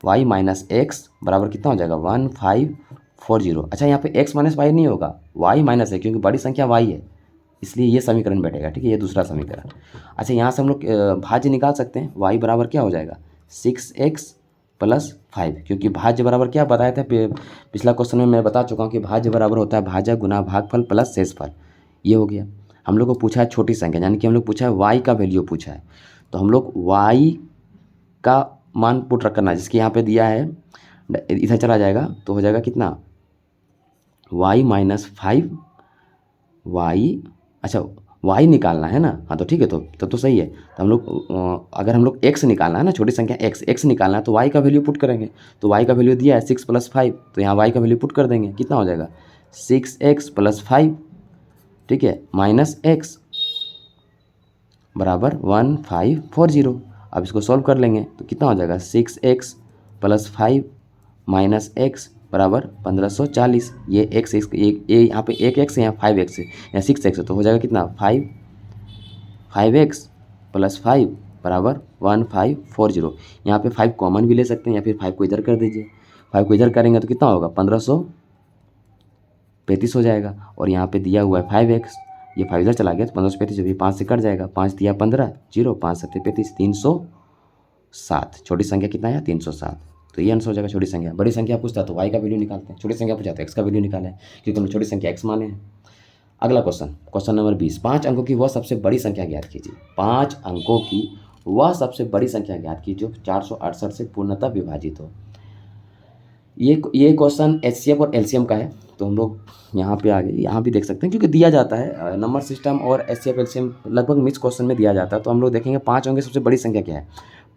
y माइनस एक्स बराबर कितना हो जाएगा 1540। अच्छा यहाँ पे x माइनस वाई नहीं होगा, y माइनस है, क्योंकि बड़ी संख्या y है, इसलिए ये समीकरण बैठेगा। ठीक है, ये दूसरा समीकरण। अच्छा यहाँ से हम लोग भाज्य निकाल सकते हैं, y बराबर क्या हो जाएगा 6x + 5, क्योंकि भाज्य बराबर क्या बताया था पिछला क्वेश्चन में मैं बता चुका हूँ कि भाज्य बराबर होता है भाज्य गुना भागफल प्लस शेषफल। ये हो गया। हम लोग को पूछा है छोटी संख्या, यानी कि हम लोग पूछा है y का वैल्यू पूछा है, तो हम लोग y का मान पुट करना, जिसके यहाँ पे दिया है इधर चला जाएगा तो हो जाएगा कितना y माइनस 5 y, अच्छा y निकालना है ना, हाँ तो ठीक है, तो सही है। तो हम लोग अगर हम लोग x निकालना है ना, छोटी संख्या x निकालना है तो y का वैल्यू पुट करेंगे, तो y का वैल्यू दिया है 6 + 5, तो यहाँ y का वैल्यू पुट कर देंगे, कितना हो जाएगा 6x + 5। ठीक है, माइनस x बराबर 1540। अब इसको सॉल्व कर लेंगे तो कितना हो जाएगा 6x + 5 माइनस x बराबर 1540। ये x ये यहाँ पे एक x है, यहाँ 5x है, यहाँ 6x है, तो हो जाएगा कितना 5x + 5 बराबर 1540। यहाँ पे 5 कॉमन भी ले सकते हैं, या फिर 5 को इधर कर दीजिए, 5 को इधर करेंगे तो कितना होगा 1535 हो जाएगा। और यहाँ पे दिया हुआ है 5x, ये 5 इधर चला गया तो 1535 भी 5 से कट जाएगा, 5 दिया 15, 0 5 7 35, 307। छोटी संख्या कितना है 307, तो ये आंसर हो जाएगा छोटी संख्या। बड़ी संख्या पूछता है तो y का वैल्यू निकालते हैं, छोटी संख्या पूछा तो x का वैल्यू निकालें, क्योंकि हमने छोटी संख्या x माने हैं। अगला क्वेश्चन नंबर 20। 5 अंकों की वह सबसे बड़ी संख्या ज्ञात कीजिए। 5 अंकों की वह सबसे बड़ी संख्या ज्ञात कीजिए जो 468 से पूर्णतः विभाजित हो। ये क्वेश्चन HCF और LCM का है, तो हम लोग यहाँ पे आगे यहाँ भी देख सकते हैं, क्योंकि दिया जाता है नंबर सिस्टम और HCF LCM लगभग मिक्स क्वेश्चन में दिया जाता है। तो हम लोग देखेंगे 5 अंकों की सबसे बड़ी संख्या क्या है।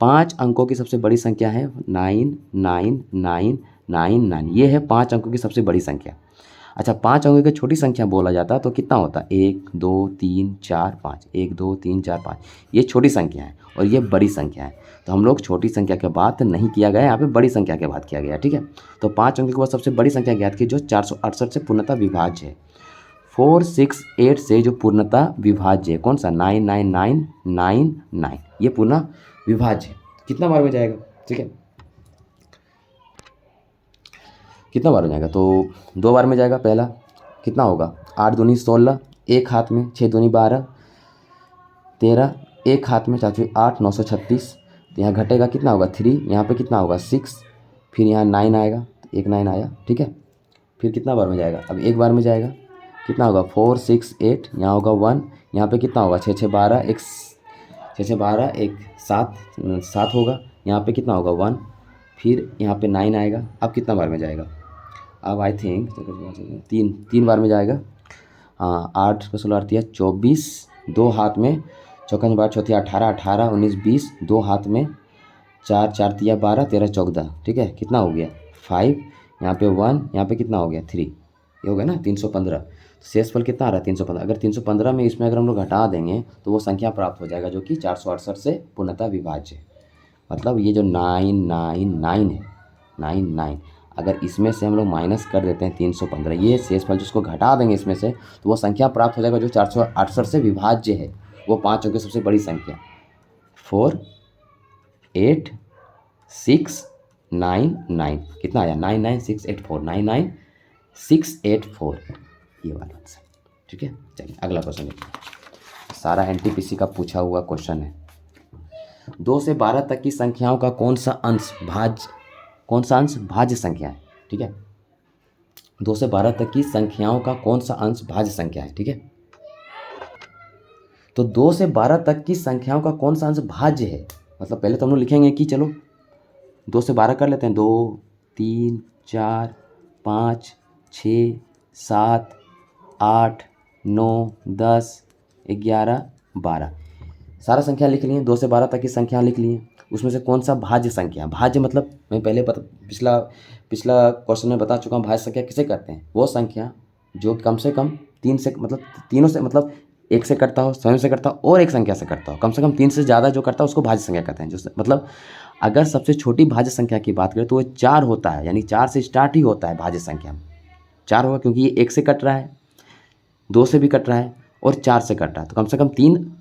5 अंकों की सबसे बड़ी संख्या है 99999, ये है 5 अंकों की सबसे बड़ी संख्या। अच्छा 5 अंकों की छोटी संख्या बोला जाता है तो कितना होता है 1 2 3 4 5, 1 2 3 4 5, ये छोटी संख्या है और ये बड़ी संख्या है। तो हम लोग छोटी संख्या के बात नहीं किया गया, यहाँ पे बड़ी संख्या के बात किया गया। ठीक है, तो 5 अंकों के बाद सबसे बड़ी संख्या ज्ञात की जो 468 से पूर्णतः विभाज्य है। 468 से जो पूर्णतः विभाज्य है कौन सा 99999, ये पूर्ण विभाज्य है। कितना बार में जाएगा, ठीक है कितना बार हो जाएगा, तो 2 बार में जाएगा। पहला कितना होगा 8 दूनी 16, एक हाथ में 6 दूनी 12 13, एक हाथ में 4 8 936, तो यहाँ घटेगा कितना होगा 3, यहाँ पे कितना होगा 6, फिर यहाँ 9 आएगा, एक 9 आया। ठीक है, फिर कितना बार में जाएगा, अब एक बार में जाएगा, कितना होगा 4 6 8, यहाँ होगा 1, यहाँ पे कितना होगा 6 6 12, एक 6 6 12 एक 7 होगा, यहाँ पे कितना होगा 1, फिर यहाँ पे 9 आएगा। अब कितना बार में जाएगा, अब आई थिंक 3 बार में जाएगा। हाँ 8 + 16 24, 2 हाथ में, चौका 12 चौथी 18 18 19 20, 2 हाथ में, 4 4 तिया 12 13 14। ठीक है, कितना हो गया 5, यहाँ पे 1, यहाँ पे कितना हो गया 3, ये हो गया ना 315। शेषफल कितना आ रहा है 315। अगर 315 में इसमें अगर हम लोग घटा देंगे तो वो संख्या प्राप्त हो जाएगा जो कि 468 से पूर्णतः विभाज्य है। मतलब ये जो 999 है 99, अगर इसमें से हम लोग माइनस कर देते हैं 315, ये शेषफल जिसको घटा देंगे इसमें से, तो वो संख्या प्राप्त हो जाएगा जो 468 से विभाज्य है। वो 5 अंकों की सबसे बड़ी संख्या 4 8 699 कितना आया 99684 99684 ये वाला आंसर। ठीक है, चलिए अगला क्वेश्चन देखिए। सारा एनटीपीसी का पूछा हुआ क्वेश्चन है। 2 से 12 तक की संख्याओं का कौन सा अंश भाज्य संख्या है। ठीक है, 2 से 12 तक की संख्याओं का कौन सा अंश भाज्य संख्या है। ठीक है, तो 2 से 12 तक की संख्याओं का कौन सा अंश भाज्य है, मतलब पहले तो हम लोग लिखेंगे कि चलो 2 से 12 कर लेते हैं। 2 3 4 5 6 7 8 9 10 11 12 सारा संख्या लिख लिए। 2 से 12 तक की संख्या लिख लिए, उसमें से कौन सा भाज्य संख्या। भाज्य मतलब मैं पहले पिछला क्वेश्चन में बता चुका हूँ, भाज्य संख्या किसे कहते हैं। वो संख्या जो कम से कम 3 से मतलब तीनों से मतलब 1 से कटता हो, स्वयं से कटता हो और एक संख्या से कटता हो, कम से कम 3 से ज़्यादा जो करता है उसको भाज्य संख्या कहते हैं। जो मतलब अगर सबसे छोटी भाज्य संख्या की बात करें तो वो 4 होता है, यानी 4 से स्टार्ट ही होता है भाज्य संख्या में। 4 होगा क्योंकि ये 1 से कट रहा है, 2 से भी कट रहा है और 4 से कट रहा है, तो कम से कम 3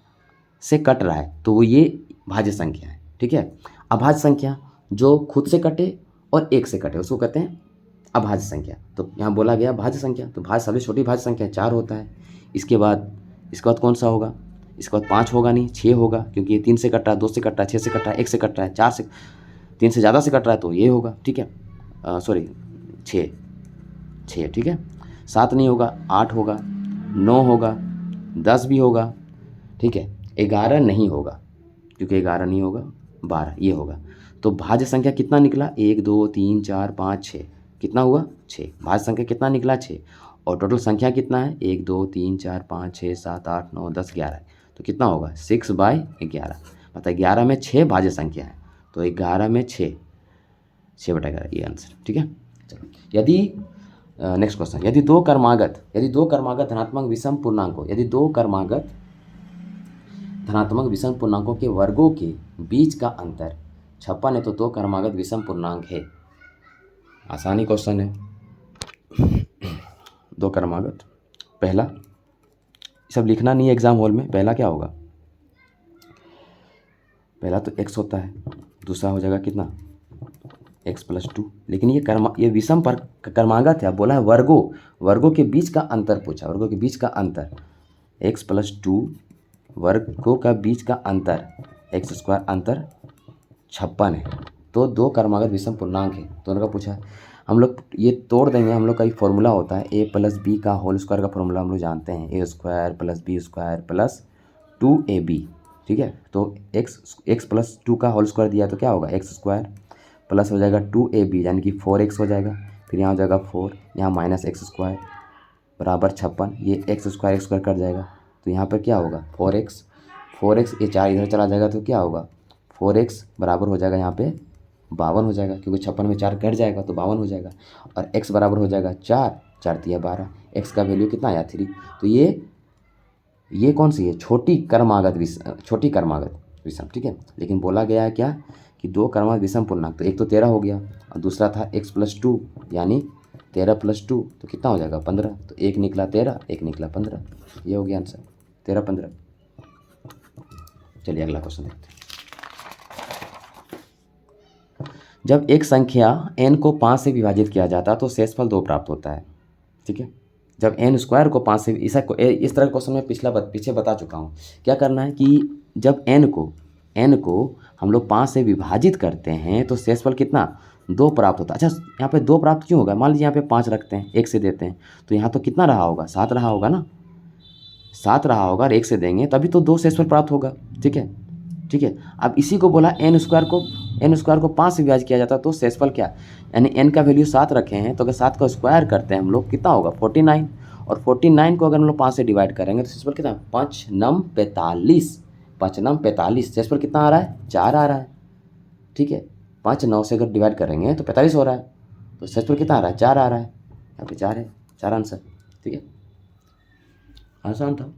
से कट रहा है, तो वो ये भाज्य संख्या है। ठीक है, अभाज्य संख्या जो खुद से कटे और 1 से कटे उसको कहते हैं अभाज्य संख्या। तो यहाँ बोला गया भाज्य संख्या, तो भाज्य सबसे छोटी भाज्य संख्या 4 होता है। इसके बाद कौन सा होगा, इसके बाद 5 होगा नहीं, 6 होगा क्योंकि ये 3 से कट रहा है, 2 से कट रहा है, 6 से कट रहा है, 1 से कट रहा है, 4 से 3 से ज़्यादा से कट रहा है तो ये होगा। ठीक है, सॉरी 6। ठीक है, 7 नहीं होगा, 8 होगा, 9 होगा, 10 भी होगा। ठीक है, 11 नहीं होगा क्योंकि 11 नहीं होगा, 12 ये होगा। तो भाज्य संख्या कितना निकला 1 2 3 4 5 6 कितना हुआ 6। भाज्य संख्या कितना निकला 6 और टोटल संख्या कितना है 1 2 3 4 5 6 7 8 9 10 11, तो कितना होगा 6/11। मतलब 11 में 6 भाज्य संख्या है, तो 11 में 6/11 ये आंसर। ठीक है, चलो यदि नेक्स्ट क्वेश्चन, यदि दो क्रमागत धनात्मक विषम पूर्णांकों धनात्मक विषम पूर्णांकों के वर्गों के बीच का अंतर 56 है तो 2 क्रमागत विषम पूर्णांक है। आसानी क्वेश्चन है। 2 क्रमागत, पहला सब लिखना नहीं है एग्जाम हॉल में। पहला क्या होगा, पहला तो x होता है, दूसरा हो जाएगा कितना x + 2। लेकिन ये विषम पर क्रमागत है, बोला है वर्गों के बीच का अंतर पूछा, वर्गों के बीच का अंतर x + 2 वर्गों का बीच का अंतर x² अंतर 56 है, तो 2 क्रमागत विषम पूर्णांक है। दोनों का पूछा है, हम लोग ये तोड़ देंगे। हम लोग का एक फॉर्मूला होता है a + b का होल स्क्वायर का फॉर्मूला हम लोग जानते हैं, a² + b² + 2ab। ठीक है, तो x + 2 का होल स्क्वायर दिया तो क्या होगा x² प्लस हो जाएगा 2ab यानी कि 4x हो जाएगा, फिर यहाँ हो जाएगा 4, यहाँ -x² बराबर 56, ये x² कट जाएगा तो यहाँ पर क्या होगा 4x ये 4 इधर चला जाएगा तो क्या होगा 4x बराबर हो जाएगा यहाँ पे 52 हो जाएगा, क्योंकि 56 में 4 कट जाएगा तो 52 हो जाएगा। और x बराबर हो जाएगा 4 तिया 12, x का वैल्यू कितना आया 3। तो ये कौन सी है छोटी क्रमागत विषम। ठीक है, लेकिन बोला गया है क्या कि 2 क्रमागत विषम पूर्णांक, तो एक तो 13 हो गया और दूसरा था x + 2 यानी 13 + 2 तो कितना हो जाएगा 15। तो एक निकला 13, एक निकला 15, ये हो गया आंसर 13 15। चलिए अगला क्वेश्चन देखते हैं। जब एक संख्या n को 5 से विभाजित किया जाता है तो शेषफल 2 प्राप्त होता है। ठीक है, जब n² को 5 से इस तरह का क्वेश्चन मैं पीछे बता चुका हूँ। क्या करना है कि जब n को हम लोग 5 से विभाजित करते हैं तो शेषफल कितना 2 प्राप्त होता है। अच्छा, यहाँ पे 2 प्राप्त क्यों होगा, मान लीजिए यहाँ पे 5 रखते हैं, 1 से देते हैं तो यहाँ तो कितना रहा होगा 7 रहा होगा ना, 7 रहा होगा और 1 से देंगे तभी तो 2 शेषफल प्राप्त होगा। ठीक है, अब इसी को बोला n² को 5 से विभाजित किया जाता है तो शेषफल क्या, यानी n का वैल्यू 7 रखे हैं तो अगर 7 का स्क्वायर करते हैं हम लोग कितना होगा 49, और 49 को अगर हम लोग 5 से डिवाइड करेंगे तो शेषफल कितना 5 9 45, शेषफल कितना आ रहा है 4 आ रहा है। ठीक है, 5 9 से अगर डिवाइड करेंगे तो 45 हो रहा है, तो शेषफल कितना आ रहा है 4 आ रहा है, यहाँ पे 4 है, 4 आंसर। ठीक है, आसान था।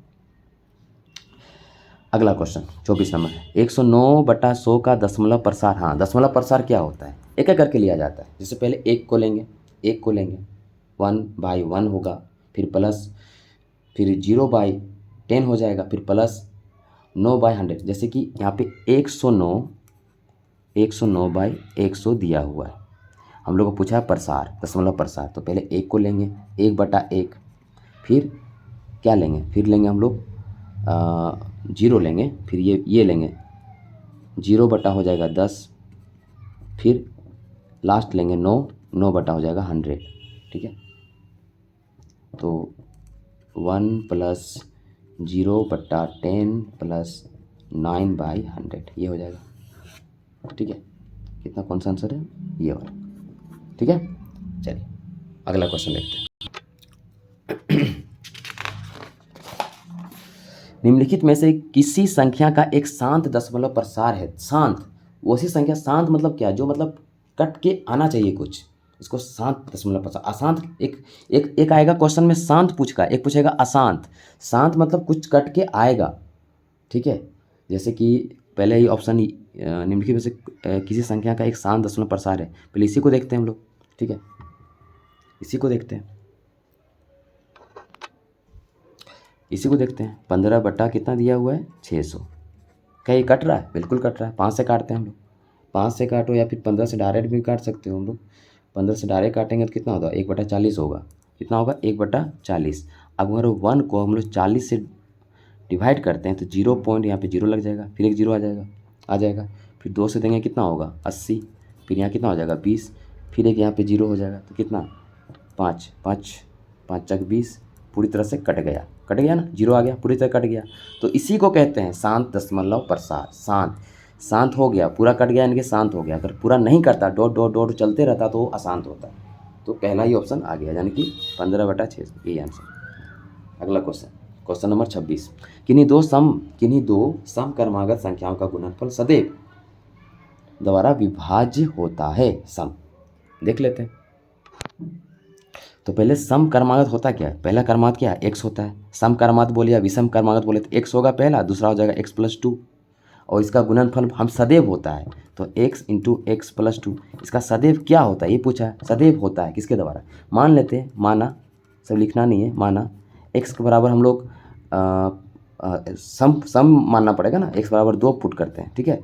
अगला क्वेश्चन 24 नंबर है 109/100 का दशमलव प्रसार। हाँ, दशमलव प्रसार क्या होता है, एक करके लिया जाता है। जैसे पहले 1 को लेंगे 1/1 होगा, फिर प्लस, फिर 0/10 हो जाएगा, फिर प्लस 9/100। जैसे कि यहाँ पे 109 109/100 दिया हुआ है। हम लोग को पूछा है प्रसार, दशमलव प्रसार, तो पहले 1 को लेंगे, 1/1, फिर क्या लेंगे, फिर लेंगे हम लोग 0 लेंगे, फिर ये लेंगे 0 बटा हो जाएगा 10, फिर लास्ट लेंगे 9, 9 बटा हो जाएगा 100, ठीक है। तो 1 + 0/10 + 9/100 ये हो जाएगा, ठीक है। कितना कौन सा आंसर है, ये वाला, ठीक है। चलिए अगला क्वेश्चन देखते हैं। निम्नलिखित में से किसी संख्या का एक शांत दशमलव प्रसार है। शांत, वैसी संख्या, शांत मतलब क्या, जो मतलब कट के आना चाहिए कुछ, इसको शांत दशमलव प्रसार। अशांत एक आएगा क्वेश्चन में शांत पूछेगा, एक पूछेगा अशांत। शांत मतलब कुछ कट के आएगा, ठीक है। जैसे कि पहले ही ऑप्शन निम्नलिखित में से किसी संख्या का एक शांत दशमलव प्रसार है। पहले इसी को देखते हैं हम लोग, ठीक है, इसी को देखते हैं, इसी को देखते हैं। 15 बटा कितना दिया हुआ है, 600। क्या ये कट रहा है, बिल्कुल कट रहा है। 5 से काटते हैं हम लोग, 5 से काटो या फिर 15 से डायरेक्ट भी काट सकते हो हम लोग। 15 से डायरेक्ट काटेंगे तो कितना होगा, 1/40 होगा। कितना होगा, 1/40। अब अगर 1 को हम लोग 40 से डिवाइड करते हैं तो 0 पॉइंट यहाँ पे 0 लग जाएगा, फिर एक 0 आ जाएगा। फिर 2 से देंगे कितना होगा, 80, फिर यहाँ कितना हो जाएगा 20, फिर एक यहाँ पे 0 हो जाएगा, तो कितना 5, 5 5 चक 20, पूरी तरह से कट गया ना, 0 आ गया, पूरी तरह कट गया। तो इसी को कहते हैं शांत दशमलव प्रसार। शांत हो गया, पूरा कट गया, यानी कि शांत हो गया। अगर पूरा नहीं करता, डॉट डॉट डॉट चलते रहता तो वो अशांत होता। तो पहला ही ऑप्शन आ गया, यानी कि 15/600, यही आंसर। अगला क्वेश्चन नंबर 26। किन्हीं दो समक्रमागत संख्याओं का गुणनफल सदैव द्वारा विभाज्य होता है। सम देख लेते हैं। तो पहले सम क्रमागत होता क्या है, पहला क्रमागत क्या है, x होता है। सम क्रमागत बोले या विषम क्रमागत बोले तो x होगा पहला, दूसरा हो जाएगा x + 2, और इसका गुणनफल हम सदैव होता है। तो x × x + 2, इसका सदैव क्या होता है ये पूछा है, सदैव होता है किसके द्वारा। मान लेते हैं, माना, सब लिखना नहीं है, माना x के बराबर हम लोग सम मानना पड़ेगा ना, x = 2 पुट करते हैं, ठीक है।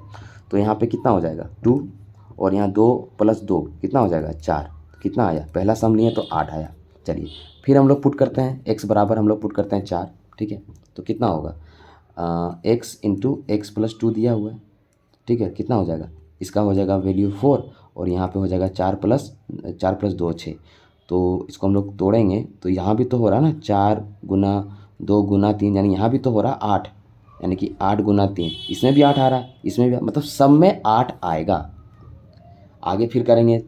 तो यहाँ पे कितना हो जाएगा 2, और यहाँ 2 + 2 कितना हो जाएगा 4, कितना आया, पहला सम लिए तो 8 आया। चलिए फिर हम लोग पुट करते हैं, x बराबर हम लोग पुट करते हैं 4, ठीक है। तो कितना होगा, x × x + 2 दिया हुआ है, ठीक है। कितना हो जाएगा, इसका हो जाएगा वैल्यू 4, और यहाँ पे हो जाएगा 4 + 2 6। तो इसको हम लोग तोड़ेंगे तो यहाँ भी तो हो रहा है ना, 4 × 2 × 3, यानी यहाँ भी तो हो रहा 8, यानी कि 8 × 3, इसमें भी 8 आ रहा है, इसमें भी, मतलब सब में 8 आएगा। आगे फिर करेंगे,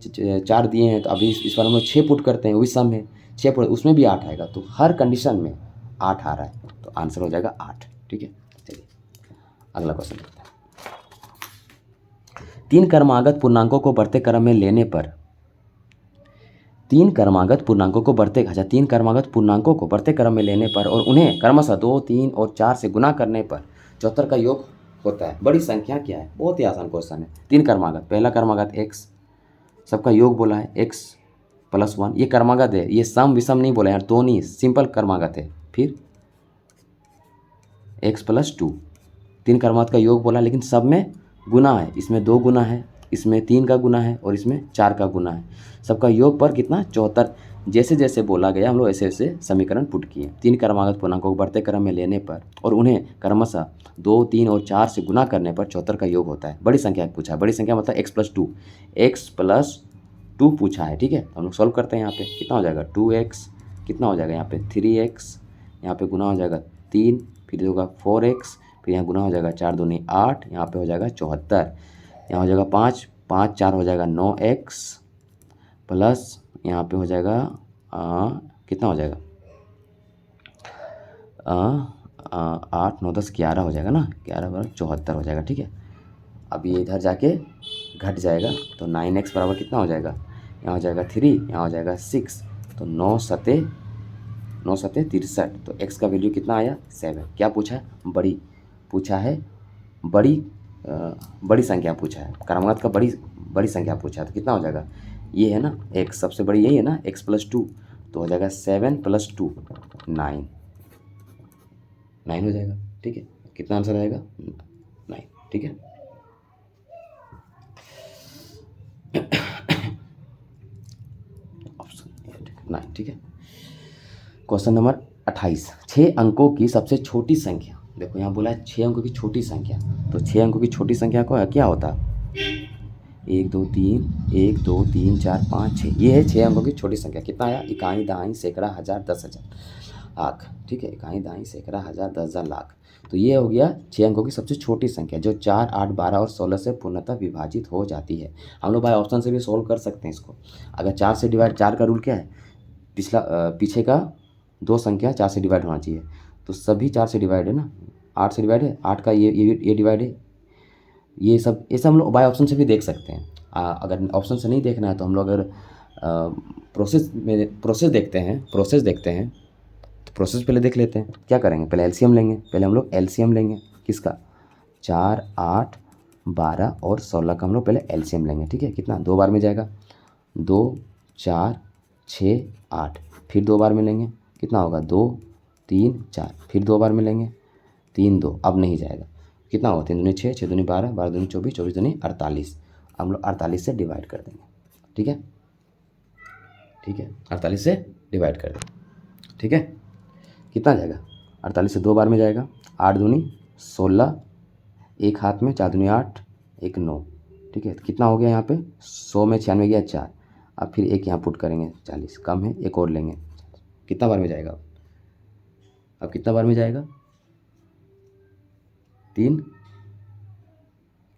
4 दिए हैं तो अभी इस बार हम लोग 6 पुट करते हैं, वही सम है, 6 पुट, उसमें भी 8 आएगा। तो हर कंडीशन में 8 आ रहा है, तो आंसर हो जाएगा 8, ठीक है। चलिए अगला क्वेश्चन देखते हैं। 3 क्रमागत पूर्णांकों को बढ़ते क्रम में लेने पर, 3 क्रमागत पूर्णांकों को बढ़ते क्रम में लेने पर और उन्हें क्रमशः 2, 3 और 4 से गुना करने पर 74 का योग होता है। बड़ी संख्या क्या है, बहुत ही आसान क्वेश्चन है। 3 क्रमागत, पहला क्रमागत x, सबका योग बोला है x + 1, ये क्रमागत है, ये सम विषम नहीं बोला यार, दो नहीं, सिंपल क्रमागत है। फिर x + 2, 3 क्रमागत का योग बोला, लेकिन सब में गुना है, इसमें 2 गुना है, इसमें 3 का गुना है, और इसमें 4 का गुना है। सबका योग पर कितना, 74। जैसे जैसे बोला गया हम लोग ऐसे ऐसे समीकरण पुट किए। 3 क्रमागत पूर्णांकों को बढ़ते क्रम में लेने पर और उन्हें क्रमशः 2, 3 और 4 से गुना करने पर 74 का योग होता है। बड़ी संख्या पूछा है, बड़ी संख्या मतलब x + 2, x + 2 पूछा है, ठीक है। हम लोग सॉल्व करते हैं। यहाँ पे कितना हो जाएगा 2x, कितना हो जाएगा यहाँ पे 3x, यहाँ पे गुना हो जाएगा 3, फिर होगा 4x, फिर यहाँ गुना हो जाएगा 4 दूनी 8, यहाँ पे हो जाएगा 74, यहाँ हो जाएगा 5, 5 4 हो जाएगा 9x, प्लस यहाँ पे हो जाएगा कितना हो जाएगा 8 9 10 11 हो जाएगा ना, 11 × 74 हो जाएगा, ठीक है। अब ये इधर जाके घट जाएगा, तो 9x बराबर कितना हो जाएगा, यहाँ हो जाएगा 3, यहाँ हो जाएगा 6, तो 9 7 63, तो x का वैल्यू कितना आया 7। क्या पूछा है, पूछा है बड़ी संख्या पूछा है, क्रमागत का बड़ी संख्या पूछा है। तो कितना हो जाएगा, ये है ना x, सबसे बड़ी यही है ना, x + 2, तो हो जाएगा 7 + 2 9 हो जाएगा, ठीक है। कितना आंसर आएगा 9, ठीक है। ठीक है। क्वेश्चन नंबर 28, 6 अंकों की सबसे छोटी संख्या। देखो यहाँ बोला है 6 अंकों की छोटी संख्या, तो 6 अंकों की छोटी संख्या को क्या होता है? 1 2 3 1 2 3 4 5 6, ये है 6 अंकों की छोटी संख्या। कितना आया? इकाई, दहाई, सैकड़ा, हज़ार, 10,000, लाख। ठीक है, इकाई, दहाई, सैकड़ा, हज़ार, 10,000, लाख। तो ये हो गया 6 अंकों की सबसे छोटी संख्या जो 4, 8, 12 और 16 से पूर्णतः विभाजित हो जाती है। हम लोग बाय ऑप्शन से भी सोल्व कर सकते हैं इसको। अगर 4 से डिवाइड, 4 का रूल क्या है? पीछे का 2 संख्या 4 से डिवाइड होना चाहिए, तो सभी 4 से डिवाइड है ना। 8 से डिवाइड है, 8 का ये डिवाइड है, ये सब हम लोग बाय ऑप्शन से भी देख सकते हैं। अगर ऑप्शन से नहीं देखना है तो हम लोग अगर प्रोसेस देखते हैं तो प्रोसेस पहले देख लेते हैं। क्या करेंगे? पहले एलसीएम लेंगे। पहले हम लोग एलसीएम लेंगे किसका? 4, 8, 12 और 16 का हम लोग पहले एलसीएम लेंगे। ठीक है, कितना? 2 बार में जाएगा, 2, 4, 6, 8, फिर 2 बार में लेंगे, कितना होगा? 2, 3, 4, फिर 2 बार में लेंगे, 3, 2, अब नहीं जाएगा, कितना होगा? 3 दूनी 6, 6 दूनी 12, 12 दूनी 24, 24 दूनी 48, हम लोग 48 से डिवाइड कर देंगे। ठीक है, 48 से डिवाइड कर देंगे। ठीक है, कितना जाएगा? 48 से 2 बार में जाएगा, 8 दूनी 16, एक हाथ में, 4 दूनी 8, 1 9। ठीक है, कितना हो गया यहाँ पे? 100 में 96 गया 4, अब फिर एक यहाँ पुट करेंगे, 40 कम है, एक और लेंगे। कितना बार में जाएगा? अब कितना बार में जाएगा? 3,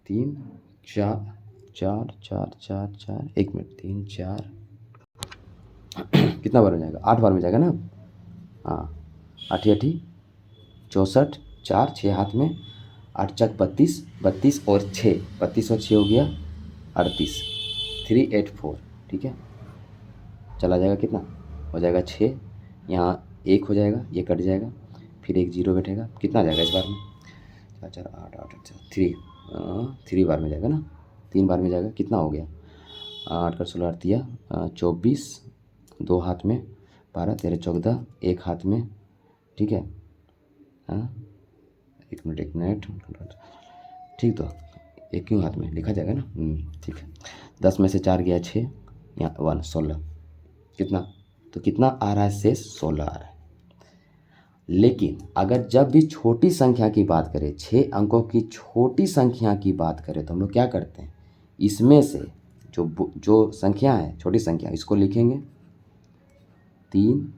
3, 4, 4, 4, 4, 4, 1 मिनट, 3, 4, कितना बार में जाएगा? 8 बार में जाएगा ना। हाँ, 8 8 64, 4, 6 हाथ में, 8 चक 32, 32 और 6, 32 और 6 हो गया 38, 384। ठीक है, चला जाएगा, कितना हो जाएगा? 6, यहाँ 1 हो जाएगा, ये कट जाएगा, फिर एक 0 बैठेगा, कितना जाएगा इस बार में? 4 4 8 8 8 3 बार में जाएगा ना, 3 बार में जाएगा, कितना हो गया? 8 का 16 दिया, 24, 2 हाथ में, 12 13 14, एक हाथ में। ठीक है, हाँ, एक मिनट, ठीक, तो एक क्यों हाथ में लिखा जाएगा ना। ठीक है, 10 में से 4 गया 6, यहाँ 1 16, कितना? तो कितना आ रहा है? शेष 16 आ रहा है। लेकिन अगर जब भी छोटी संख्या की बात करें, 6 अंकों की छोटी संख्या की बात करें, तो हम लोग क्या करते हैं? इसमें से जो संख्या है, छोटी संख्या, इसको लिखेंगे 3,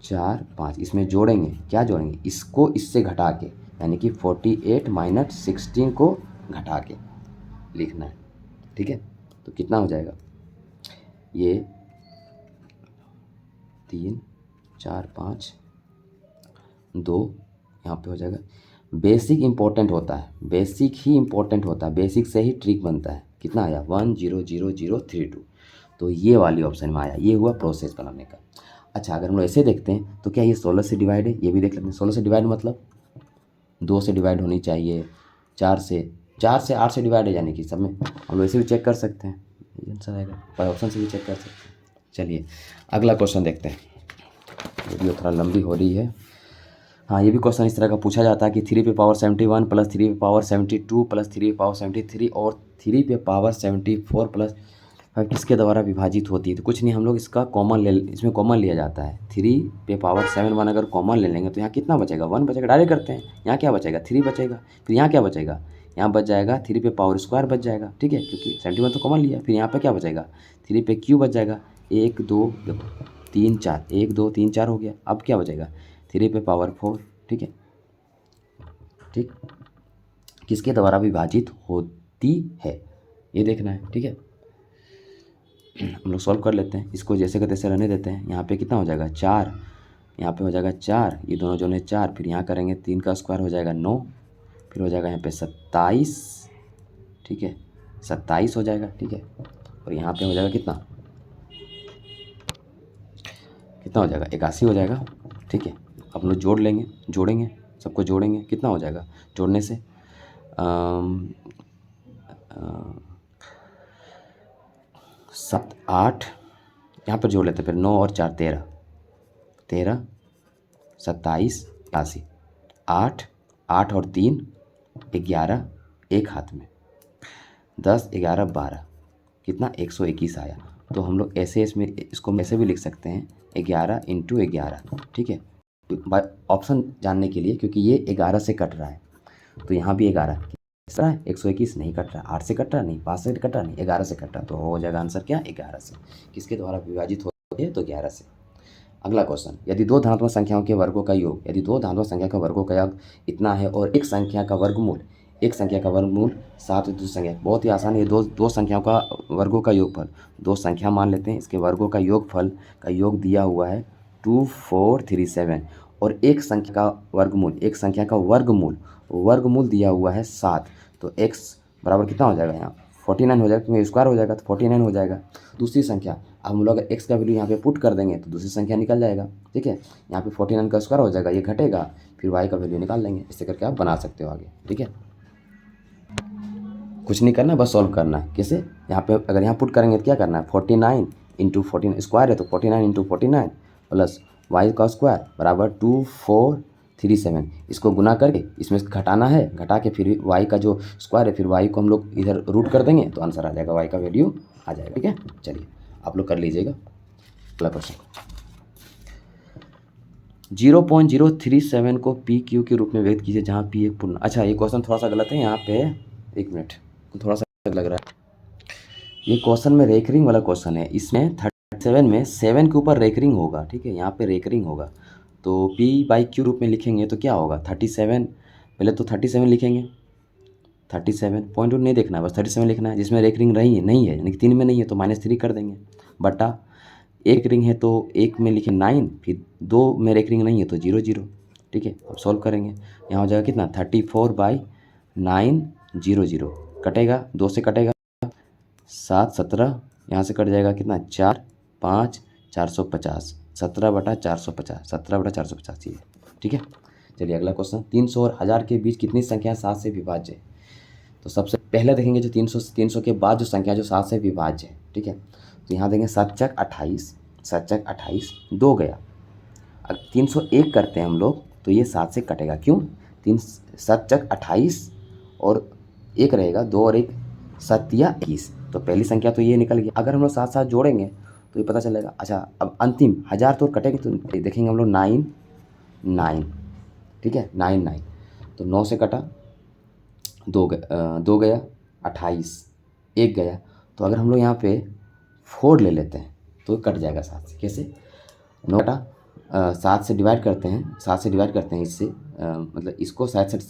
4, 5, इसमें जोड़ेंगे। क्या जोड़ेंगे? इसको इससे घटा के, यानी कि 48 माइनस 16 को घटा के लिखना है। ठीक है, तो कितना हो जाएगा? ये 3, 4, 5, 2, यहाँ पे हो जाएगा। बेसिक इंपॉर्टेंट होता है, बेसिक ही इंपॉर्टेंट होता है, बेसिक से ही ट्रिक बनता है। कितना आया? 100032। तो ये वाली ऑप्शन में आया, ये हुआ प्रोसेस बनाने का। अच्छा, अगर हम लोग ऐसे देखते हैं तो क्या ये 16 से डिवाइड है? ये भी देख लेते हैं। 16 से डिवाइड मतलब 2 से डिवाइड होनी चाहिए, 4 से 8 से डिवाइड है, यानी कि सब में हम लोग ऐसे भी चेक कर सकते हैं, ये आंसर आएगा। पर ऑप्शन से भी चेक कर सकते हैं। चलिए अगला क्वेश्चन देखते हैं, वीडियो थोड़ा लंबी हो रही है। हाँ, ये भी क्वेश्चन इस तरह का पूछा जाता है कि 3 पे पावर 71 प्लस 3 पे पावर 72 प्लस 3 पे पावर 73 और 3 पे पावर 74 प्लस 5 किसके द्वारा विभाजित होती है? तो कुछ नहीं, हम लोग इसका इसमें कॉमन लिया जाता है। 3 पे पावर 7 1 अगर कॉमन ले लेंगे तो यहाँ कितना बचेगा? 1 बचेगा। डायरेक्ट करते हैं, यहाँ क्या बचेगा? 3 बचेगा। फिर यहाँ क्या बचेगा? यहाँ बच जाएगा 3 पे पावर स्क्वायर बच जाएगा। ठीक है, क्योंकि 71 तो कॉमन लिया। फिर यहाँ पर क्या बचेगा? 3 पे क्यू बच जाएगा। 1 2 देखो 3 4, 1 2 3 4 हो गया। अब क्या बचेगा? 3 पे पावर 4। ठीक है, ठीक, किसके द्वारा विभाजित होती है ये देखना है। ठीक है, हम लोग सॉल्व कर लेते हैं इसको, जैसे का तैसे रहने देते हैं। यहाँ पे कितना हो जाएगा? 4, यहाँ पे हो जाएगा 4, ये दोनों जो है 4, फिर यहाँ करेंगे 3 का स्क्वायर हो जाएगा 9, फिर हो जाएगा यहाँ पे 27। ठीक है, 27 हो जाएगा। ठीक है, और यहाँ पे हो जाएगा कितना हो जाएगा? 81 हो जाएगा। ठीक है, अब लोग जोड़ेंगे, सबको जोड़ेंगे, कितना हो जाएगा जोड़ने से? 7 8, यहाँ पर जोड़ लेते हैं, फिर 9 और 4 13, 13 27 88, 8 8 और 3 11, एक हाथ में, 10 11 12, कितना? 121 आया। तो हम लोग ऐसे इसमें इसको ऐसे भी लिख सकते हैं 11 इंटू 11, ठीक है। ऑप्शन जानने के लिए, क्योंकि ये 11 से कट रहा है तो यहाँ भी 11 किस रहा है, 121 नहीं कट रहा, 8 से कट रहा नहीं, 5 से कट रहा नहीं, 11 से कट रहा, तो हो जाएगा आंसर क्या, 11 से। किसके द्वारा विभाजित होते हैं, तो 11 से। अगला क्वेश्चन, यदि दो धनात्मक संख्याओं के वर्गों का योग, यदि दो धनात्मक संख्या का वर्गों का योग इतना है और एक संख्या का वर्गमूल 7 दूसरी संख्या, बहुत ही आसान है। दो संख्याओं का वर्गों का योगफल, दो संख्या मान लेते हैं, इसके वर्गों का योगफल का योग दिया हुआ है 2437 और एक संख्या का वर्गमूल दिया हुआ है 7, तो x बराबर कितना हो जाएगा, यहाँ 49 हो जाएगा, क्योंकि स्क्वायर हो जाएगा तो 49 हो जाएगा। दूसरी संख्या, अब हम लोग अगर x का वैल्यू यहाँ पे पुट कर देंगे तो दूसरी संख्या निकल जाएगा, ठीक है। यहाँ पे 49 का स्क्वायर हो जाएगा, ये घटेगा, फिर y का वैल्यू निकाल लेंगे। इससे करके आप बना सकते हो आगे, ठीक है। कुछ नहीं करना, बस सॉल्व करना है। कैसे, यहाँ पे अगर यहाँ पुट करेंगे तो क्या करना है, 49 इंटू 14 स्क्वायर है तो 49 इंटू 49 प्लस y का स्क्वायर बराबर 2437, इसको गुना करके इसमें घटाना है, घटा के फिर y का जो स्क्वायर है फिर y को हम लोग इधर रूट कर देंगे तो आंसर आ जाएगा, y का वैल्यू आ जाएगा, ठीक है। चलिए आप लोग कर लीजिएगा अगला क्वेश्चन। 0.037 को पी क्यू के रूप में व्यक्त कीजिए जहाँ पी एक पूर्ण, अच्छा ये क्वेश्चन थोड़ा सा गलत है यहाँ पे, एक मिनट, थोड़ा सा लग रहा है। ये क्वेश्चन में रेकरिंग वाला क्वेश्चन है, इसमें 37 में 7 के ऊपर रेकरिंग होगा, ठीक है, यहाँ पे रेकरिंग होगा तो p बाई क्यू रूप में लिखेंगे तो क्या होगा 37, पहले तो 37 लिखेंगे, 37 पॉइंट नहीं देखना है, बस 37 लिखना है। जिसमें रेकरिंग नहीं है यानी कि 3 में नहीं है तो -3 कर देंगे, बटा एक रिंग है तो एक में लिखे 9, फिर 2 में रेकरिंग नहीं है तो 0 0, ठीक है। अब सॉल्व करेंगे, यहाँ हो जाएगा कितना 34/900, कटेगा 2 से कटेगा 7 17, यहाँ से कट जाएगा कितना 4 5 450, 17/450, 17/450 ये, ठीक है। चलिए अगला क्वेश्चन, 300 और 1000 के बीच कितनी संख्या 7 से विभाज्य है। तो सबसे पहले देखेंगे जो 300 के बाद जो संख्या जो 7 से विभाज्य है, ठीक है। तो यहाँ देंगे 7 चक 28, 2 गया। अब 301 करते हैं हम लोग तो ये 7 से कटेगा, क्यों, 7 चक 28 और 1 रहेगा, 2 और 1 7 या 21, तो पहली संख्या तो ये निकल गई। अगर हम लोग साथ साथ जोड़ेंगे तो ये पता चलेगा। अच्छा अब अंतिम 1000 तो कटेंगे तो देखेंगे हम लोग 9, ठीक है, 9 तो 9 से कटा, 2 गया, 28 1 गया, तो अगर हम लोग यहाँ पे 4 ले लेते हैं तो कट जाएगा 7 से। कैसे, 9 कटा 7 से डिवाइड करते हैं, 7 से डिवाइड करते हैं इससे, मतलब इसको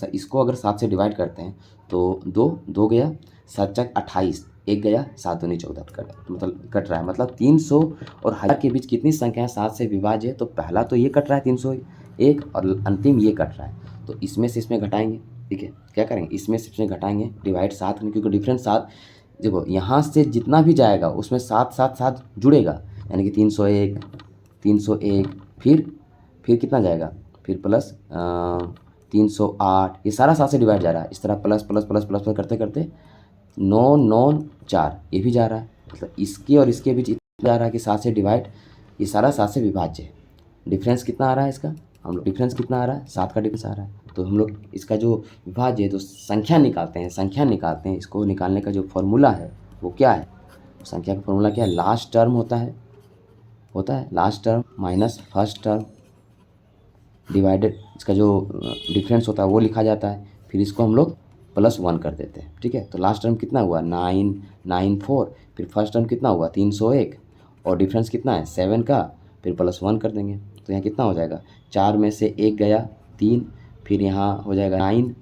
इसको अगर 7 से डिवाइड करते हैं तो 2 गया, 7 चक 28, 1 गया, 7 दूनी 14 मतलब कट रहा है। मतलब 300 और 1000 के बीच कितनी संख्या 7 से विभाज्य है, तो पहला तो ये कट रहा है 301 और अंतिम ये कट रहा है, तो इसमें से इसमें घटाएंगे, ठीक है। क्या करेंगे, इसमें से इसमें घटाएंगे, डिवाइड 7 में, क्योंकि डिफरेंस 7, देखो यहाँ से जितना भी जाएगा उसमें 7 जुड़ेगा, यानी कि 301 फिर कितना जाएगा, फिर प्लस 308, ये सारा 7 से डिवाइड जा रहा है, इस तरह plus plus plus plus plus करते करते 9 9 4 ये भी जा रहा है, मतलब इसके और इसके बीच इतना जा रहा है कि 7 से डिवाइड, ये सारा 7 से विभाज्य है। डिफरेंस कितना आ रहा है इसका, हम लोग डिफरेंस कितना आ रहा है, 7 का डिफरेंस आ रहा है, तो हम लोग इसका जो विभाज्य है तो संख्या निकालते हैं। इसको निकालने का जो फॉर्मूला है वो क्या है, संख्या का फॉर्मूला क्या है, लास्ट टर्म होता है last term minus first term divided, इसका जो डिफरेंस होता है वो लिखा जाता है, फिर इसको हम लोग +1 कर देते हैं, ठीक है। तो लास्ट टर्म कितना हुआ 994, फिर फर्स्ट टर्म कितना हुआ 301 और डिफरेंस कितना है 7 का, फिर +1 कर देंगे तो यहाँ कितना हो जाएगा, 4 में से 1 गया 3, फिर यहाँ हो जाएगा 9,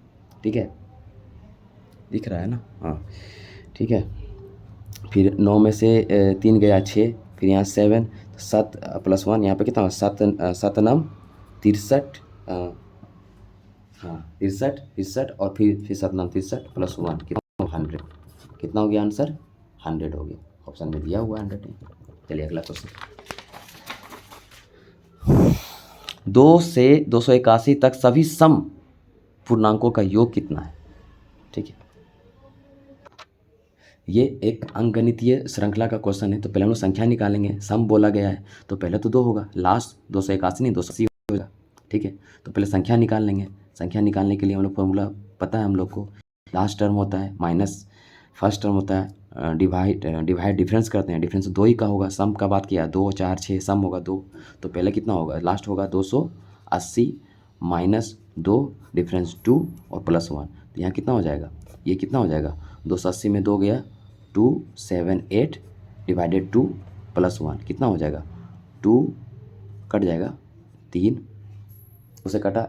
ठीक है, दिख रहा है ना, हाँ ठीक है। फिर 9 में से 3 गया 6, फिर यहाँ 7, 7 +1 यहाँ पे कितना हुआ 7 9 63, हाँ 63 और फिर 7 9 63 +1 कितना 100, कितना हो गया आंसर 100 हो गया, ऑप्शन में दिया हुआ 100 है। चलिए अगला क्वेश्चन, 2 से 281 तक सभी सम पूर्णांकों का योग कितना है, ठीक है। ये एक अंकगणितीय श्रृंखला का क्वेश्चन है, तो पहले हम लोग संख्या निकालेंगे, सम बोला गया है तो पहले तो 2 होगा, लास्ट 281 नहीं 280 होगा, ठीक है। तो पहले संख्या निकाल लेंगे, संख्या निकालने के लिए हम लोग फॉर्मूला पता है हम लोग को, लास्ट टर्म होता है माइनस फर्स्ट टर्म होता है डिवाइड डिफरेंस करते हैं, डिफरेंस 2 ही का होगा। सम का बात किया 2 4 6, सम होगा 2, तो पहले कितना होगा, लास्ट होगा 280 माइनस 2 डिफरेंस 2 और +1, तो यहाँ कितना हो जाएगा, ये कितना हो जाएगा, 280 में 2 गया 278 डिवाइडेड 2 +1 कितना हो जाएगा, 2 कट जाएगा 3 उसे कटा,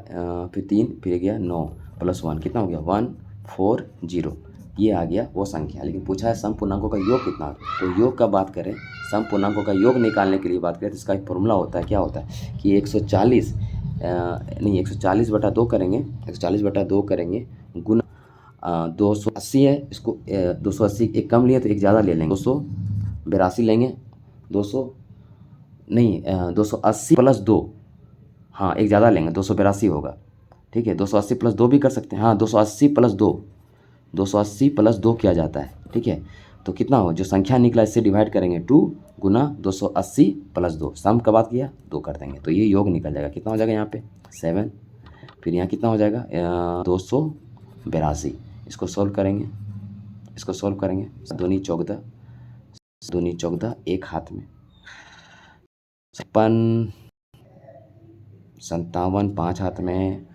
फिर 3 फिर गया 9 +1 कितना हो गया 140, ये आ गया वो संख्या। लेकिन पूछा है सम पूर्णांकों का योग कितना, तो योग का बात करें, सम पूर्णांकों का योग निकालने के लिए बात करें तो इसका एक फॉर्मूला होता है, क्या होता है कि 140 नहीं 140/2 करेंगे, 140/2 करेंगे गुना 280 है, इसको 280 एक कम लिए तो एक ज़्यादा ले लेंगे, 282 लेंगे, 200 नहीं 280 + 2, हाँ एक ज़्यादा लेंगे 282 होगा, ठीक है। 280 + 2 भी कर सकते हैं, हाँ 280 + 2, 280 + 2 किया जाता है, ठीक है। तो कितना हो, जो संख्या निकला इससे डिवाइड करेंगे 2 गुना 280 + 2, सम का बात किया 2 कर देंगे, तो ये योग निकल जाएगा, कितना हो जाएगा यहाँ पे 7, फिर यहाँ कितना हो जाएगा 282, इसको सोल्व करेंगे, इसको सोल्व करेंगे, दूनी 14, दूनी 14, एक हाथ में 57, 5 हाथ में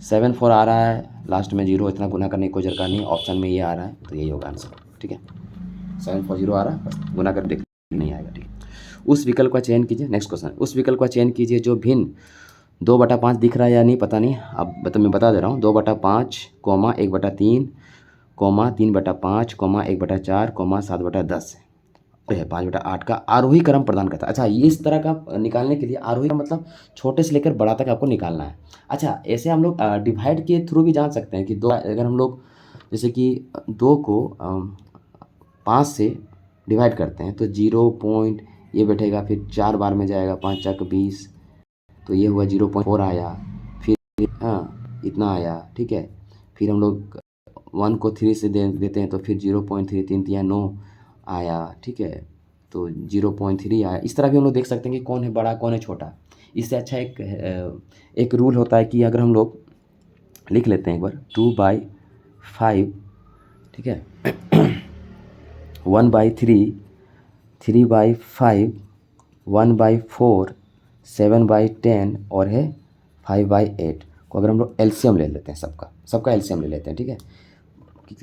7 4 आ रहा है, लास्ट में 0, इतना गुना करने की कोई जरूरत नहीं, ऑप्शन में ये आ रहा है, तो यही होगा आंसर, ठीक है। 7 4 0 आ रहा है, गुना कर देख नहीं आएगा, ठीक है। उस विकल्प का चयन कीजिए, नेक्स्ट क्वेश्चन, उस विकल्प का चयन कीजिए जो भिन्न 2/5 दिख रहा है या नहीं पता नहीं, अब मैं बता दे रहा हूँ, 2/5 कोमा 1/3 कोमा 3/5 कोमा 1/4 कोमा 7/10 है, 5/8 का आरोही क्रम प्रदान करता है। अच्छा, ये इस तरह का निकालने के लिए आरोही का मतलब छोटे से लेकर बड़ा तक आपको निकालना है। अच्छा, ऐसे हम लोग डिवाइड के थ्रू भी जान सकते हैं कि दो, अगर हम लोग जैसे कि 2 को 5 से डिवाइड करते हैं तो 0 पॉइंट ये बैठेगा, फिर 4 बार में जाएगा, 5 4 20, तो ये हुआ 0.4 आया, फिर हाँ इतना आया, ठीक है। फिर हम लोग 1 को 3 से देते हैं तो फिर 0.3, 3 3 9 आया, ठीक है, तो 0.3 आया। इस तरह भी हम लोग देख सकते हैं कि कौन है बड़ा कौन है छोटा। इससे अच्छा एक रूल होता है कि अगर हम लोग लिख लेते हैं एक बार 2/5, ठीक है 1/3, 3/5, 1/4, 7/10 और है 5/8 को अगर हम लोग एलसीएम ले लेते हैं, सबका एलसीएम ले लेते हैं, ठीक है।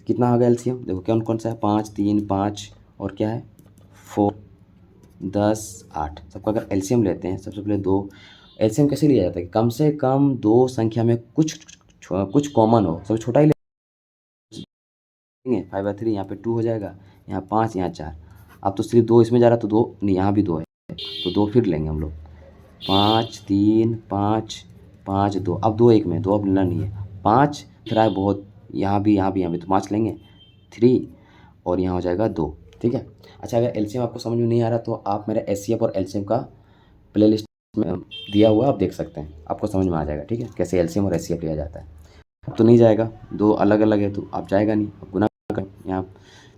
कितना आ गया एलसीएम, देखो कौन कौन सा है, 5 3 5 और क्या है 4 10 8, सबका अगर एलसीएम लेते हैं, सबसे पहले 2 एलसीएम कैसे लिया जाता है, कम से कम 2 संख्या में कुछ कॉमन हो, सब छोटा ही लेंगे, 5/3 यहाँ पे 2 हो जाएगा, यहाँ 5 यहाँ 4, अब तो सिर्फ 2 इसमें जा रहा तो 2 नहीं, यहाँ भी 2 है तो 2 फिर लेंगे हम लोग, 5 3 5 5 2, अब 2 1 में 2 अब लेना नहीं है, 5 फिर आए बहुत, यहाँ भी तो 5 लेंगे 3 और यहाँ हो जाएगा 2, ठीक है। अच्छा, अगर एलसीएम आपको समझ में नहीं आ रहा तो आप मेरा एचसीएफ और एलसीएम का प्लेलिस्ट में दिया हुआ आप देख सकते हैं, आपको समझ में आ जाएगा, ठीक है, कैसे एलसीएम और एचसीएफ लिया जाता है। अब तो नहीं जाएगा, 2 अलग अलग है तो आप जाएगा नहीं, अब गुना कर, यहाँ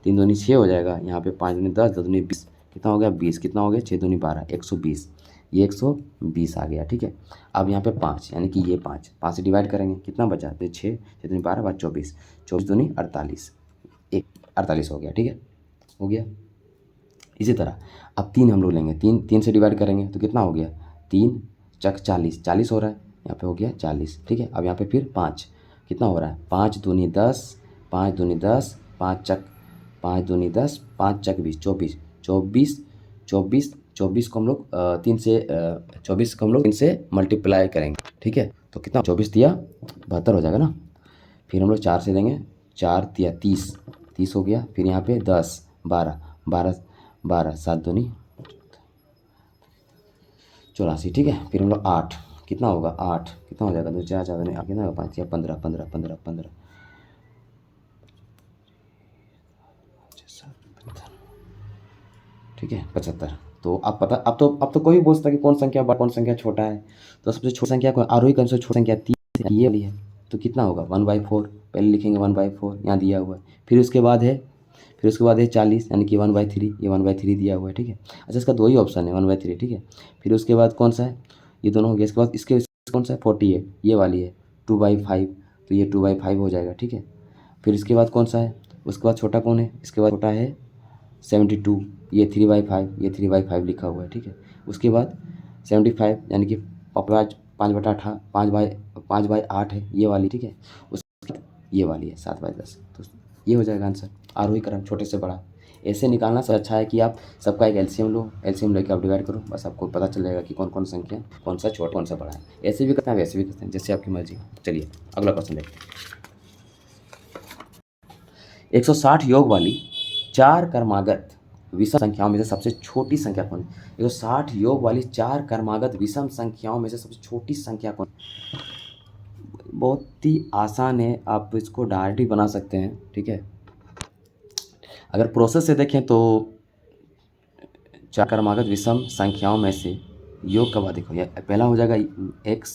3 दूनी 6 हो जाएगा, यहाँ पे 5 दूनी 10, 10 दूनी 20, कितना हो गया 20, कितना हो गया 6 दूनी 12, 120, ये 120 आ गया, ठीक है। अब यहाँ पे 5 यानी कि ये 5 से डिवाइड करेंगे, कितना बचा, तो 6 6 दूनी 12 5 24, 24 दूनी 48, 48 हो गया, ठीक है, हो गया। इसी तरह अब 3 हम लोग लेंगे, 3 से डिवाइड करेंगे तो कितना हो गया, 3 चक 40, 40 हो रहा है, यहाँ पे हो गया 40, ठीक है। अब यहाँ पे फिर 5 कितना हो रहा है, 5 दूनी 10, 5 दूनी 10, 5 चक 5 दूनी 10, 5 चक 20, 24 24 24 24 को हम लोग 3 से 24 को हम लोग 3 से मल्टीप्लाई करेंगे, ठीक है, तो कितना 24 दिया 72 हो जाएगा ना। फिर हम लोग 4 से देंगे, 4 दिया 30, 30 हो गया, फिर यहाँ पे 10 12 12 12 7 दूनी 84, ठीक है। फिर हम लोग 8 कितना होगा, 8 कितना हो जाएगा, 2 4 4 दूनी 8 कितना होगा, 5 या 15 15 15 15, ठीक है 75। तो अब पता, अब तो कोई भी बोल सकता है कि कौन संख्या बड़ा कौन संख्या छोटा है, तो सबसे छोटी संख्या को आरोही क्रम से छोटी संख्या 30 ये वाली है, तो कितना होगा 1/4, पहले लिखेंगे 1/4 यहाँ दिया हुआ है, फिर उसके बाद है 40 यानी कि 1/3, ये 1/3 दिया हुआ है, ठीक है। अच्छा, इसका 2 ही ऑप्शन है 1/3, ठीक है। फिर उसके बाद कौन सा है, ये दोनों हो गया, इसके बाद इसके कौन सा है 48, ये वाली है 2/5, तो ये 2/5 हो जाएगा, ठीक है। फिर इसके बाद कौन सा है, उसके बाद छोटा कौन है, इसके बाद छोटा है 72, ये 3/5, ये 3/5 लिखा हुआ है, ठीक है। उसके बाद 75 यानी कि 5/8, 5/8 है ये वाली, ठीक है। उसके ये वाली है 7/10, तो ये हो जाएगा आंसर। आरोही क्रम छोटे से बड़ा ऐसे निकालना से अच्छा है कि आप सबका एक एलसीएम लो, एलसीएम लेके आप डिवाइड करो, बस आपको पता चल जाएगा कि कौन कौन संख्या कौन सा छोटा कौन सा बड़ा है। ऐसे भी करते हैं वैसे भी करते हैं, जैसे आपकी मर्जी। चलिए अगला क्वेश्चन देखते हैं। 160 योग वाली 4 क्रमागत विषम संख्याओं में से सबसे छोटी संख्या कौन है? 160 योग वाली 4 क्रमागत विषम संख्याओं में से सबसे छोटी संख्या कौन? बहुत ही आसान है, आप इसको डायरेक्ट ही बना सकते हैं, ठीक है। अगर प्रोसेस से देखें तो 4 क्रमागत विषम संख्याओं में से योग का बात देखो, ये पहला हो जाएगा x,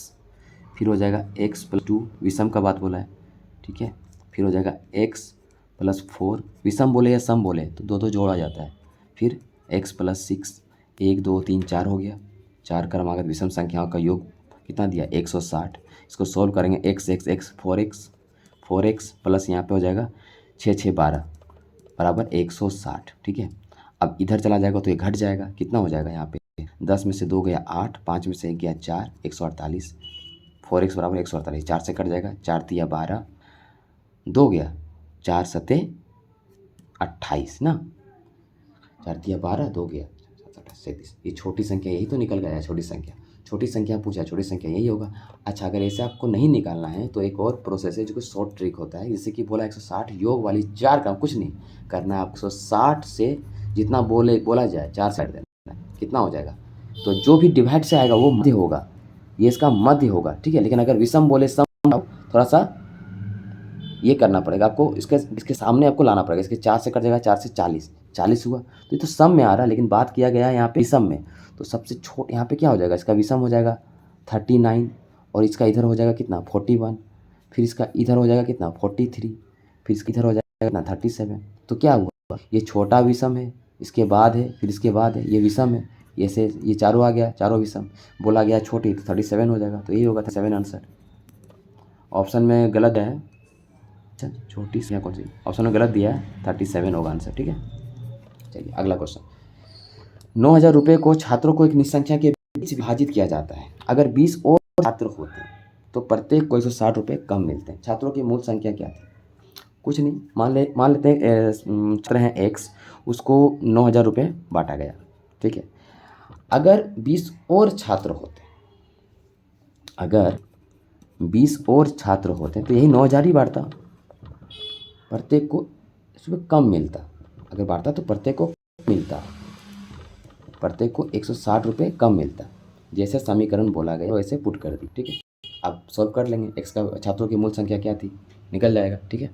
फिर हो जाएगा x+2 विषम का बात बोला है, ठीक है। फिर हो जाएगा x+4 विषम बोले या सम बोले तो दो दो जोड़ा जाता है। फिर x+6, 1 2 3 4 हो गया। 4 क्रमागत विषम संख्याओं का योग कितना दिया? 160। इसको सोल्व करेंगे x 4x प्लस यहाँ पे हो जाएगा 6 6 12 बराबर 160, ठीक है। अब इधर चला जाएगा तो ये घट जाएगा, कितना हो जाएगा यहाँ पे? 10 में से 2 गया 8, 5 में से 1 गया 4, 148। 4x बराबर 148, 4 से कट जाएगा, 4 तिया 12, 2 गया 4 सते 28 ना, 4 तिया 12, 2 गया 37। ये छोटी संख्या यही तो निकल गया है, छोटी संख्या। छोटी संख्या पूछा, छोटी संख्या यही होगा। अच्छा, अगर ऐसे आपको नहीं निकालना है तो एक और प्रोसेस है जो कि शॉर्ट ट्रिक होता है, जैसे कि बोला 160 योग वाली 4 क्रम, कुछ नहीं करना है आपको, 160 से जितना बोला जाए 4 से देना है, कितना हो जाएगा? तो जो भी डिवाइड से आएगा वो मध्य होगा, ये इसका मध्य होगा, ठीक है। लेकिन अगर विषम बोले सम, थोड़ा सा ये करना पड़ेगा आपको, इसके सामने आपको लाना पड़ेगा। इसके 4 से कट जाएगा, 4 से 40, 40 हुआ, तो ये तो सम में आ रहा है, लेकिन बात किया गया है यहाँ पे विषम में। तो सबसे छोटा यहाँ पे क्या हो जाएगा? इसका विषम हो जाएगा 39, और इसका इधर हो जाएगा कितना? 41, फिर इसका इधर हो जाएगा कितना? 43, फिर इसका इधर हो जाएगा कितना? 37। तो क्या हुआ? ये छोटा विषम है, इसके बाद है, फिर इसके बाद है, ये विषम है, ये चारों आ गया, चारों विषम। बोला गया छोटी तो 37 हो जाएगा, तो यही होगा 37 आंसर। ऑप्शन में गलत है, छोटी संख्या कौन सी? ऑप्शन में गलत दिया है, 37 होगा आंसर, ठीक है। चलिए अगला क्वेश्चन। 9,000 रुपये को छात्रों को एक निसंख्या के बीच विभाजित किया जाता है। अगर 20 और छात्र होते हैं तो प्रत्येक को 160 रुपये कम मिलते हैं। छात्रों की मूल संख्या क्या थी? कुछ नहीं, मान लेते हैं छात्र हैं x, उसको 9,000 रुपये बांटा गया, ठीक है। अगर 20 और छात्र होते, अगर 20 और छात्र होते तो यही 9,000 ही बांटता, प्रत्येक को इसमें कम मिलता। अगर बांटता तो प्रत्येक को मिलता, प्रत्येक को 160 रुपये कम मिलता। जैसे समीकरण बोला गया वैसे पुट कर दी, ठीक है। अब सॉल्व कर लेंगे, x का छात्रों की मूल संख्या क्या थी, निकल जाएगा, ठीक है।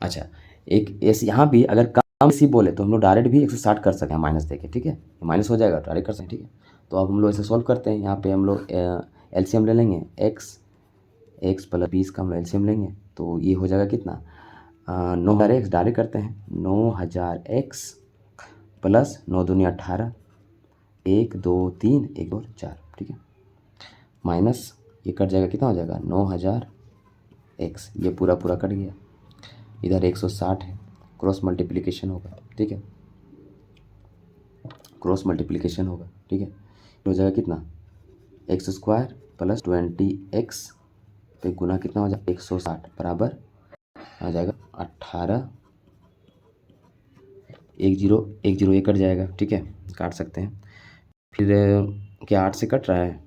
अच्छा, एक ऐसे यहाँ भी अगर कम सी बोले तो हम लोग डायरेक्ट भी 160 कर सकते हैं माइनस देके, ठीक है। माइनस हो जाएगा, डायरेक्ट कर सकते हैं, ठीक है। तो अब हम लोग ऐसे सॉल्व करते हैं। यहाँ पे हम लोग एलसीएम ले लेंगे, x प्लस 20 का हम लोग एलसीएम लेंगे, तो ये हो जाएगा कितना? 9,000x डायरेक्ट करते हैं, 9,000x प्लस 9 दूनी 18, 1 2 3 1 2 4, ठीक है। माइनस ये कट जाएगा, कितना हो जाएगा? 9,000x, ये पूरा पूरा कट गया। इधर 160 है, क्रॉस मल्टीप्लिकेशन होगा, ठीक है, क्रॉस मल्टीप्लिकेशन होगा, ठीक है। हो जाएगा कितना? x² प्लस 20x पे गुना कितना हो जाएगा? 160 बराबर आ जाएगा 18, 1 0 1 0 ये कट जाएगा, ठीक है, काट सकते हैं। फिर क्या 8 से कट रहा है?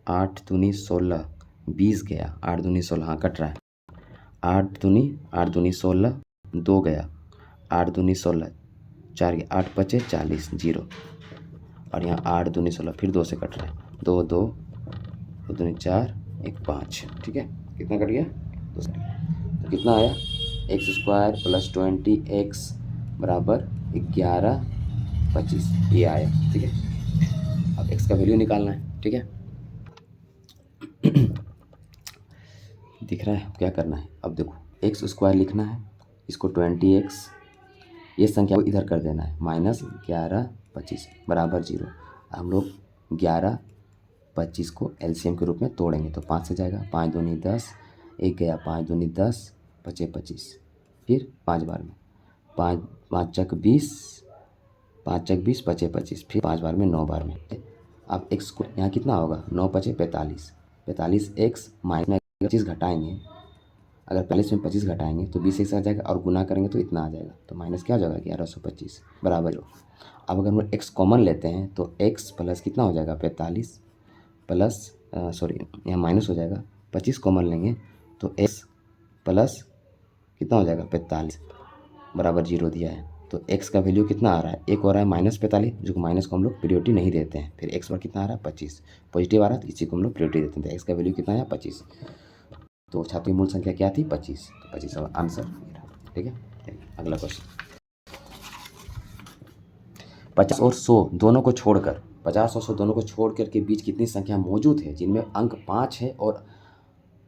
8 दूनी 16, 20 गया, 8 दूनी 16, हाँ कट रहा है। 8 दूनी 16, 2 गया, 8 दूनी 16, 4 गया, 8 बचे 40, 0, और यहाँ 8 दूनी 16, फिर 2 से कट रहा है, 2 2 दूनी 4, 1 5, ठीक है। कितना कट गया? 2 से। तो कितना आया? x² प्लस 20x बराबर 11 25, ये आया, ठीक है। अब x का वैल्यू निकालना है, ठीक है। दिख रहा है क्या करना है? अब देखो, x² लिखना है, इसको 20x, ये संख्या को इधर कर देना है, माइनस 11 25 बराबर 0। हम लोग 11 25 को एलसीएम के रूप में तोड़ेंगे तो 5 से जाएगा, 5 दूनी 10, 1 गया, 5 दूनी 10, बचे 25, फिर 5 बार में 5 5 चक 20, 5 चक 20, 5 25, फिर 5 बार में 9 बार में। अब x को यहाँ कितना होगा, 9 5 45, 45x माइनस 25 घटाएंगे, अगर 45 में 25 घटाएंगे तो 20 आ जाएगा और गुना करेंगे तो इतना आ जाएगा, तो माइनस क्या हो जाएगा 1125 बराबर हो। अब अगर हम x कॉमन लेते हैं तो x प्लस कितना हो जाएगा 45 प्लस सॉरी यहाँ माइनस हो जाएगा, 25 कॉमन लेंगे तो x प्लस कितना हो जाएगा 45 बराबर 0 दिया है, तो x का वैल्यू कितना आ रहा है, एक हो रहा है -45, जो कि माइनस को हम लोग प्रियोरिटी नहीं देते हैं। फिर x पर कितना आ रहा है 25, पॉजिटिव आ रहा है तो इसी को हम लोग प्रियोरिटी देते हैं। तो x का वैल्यू कितना है 25, तो छात्र की मूल संख्या क्या थी 25, तो 25 का आंसर। ठीक है, अगला क्वेश्चन। 50 और 100 दोनों को छोड़कर, 50 और 100 दोनों को छोड़कर के बीच कितनी संख्या मौजूद है जिनमें अंक 5 है और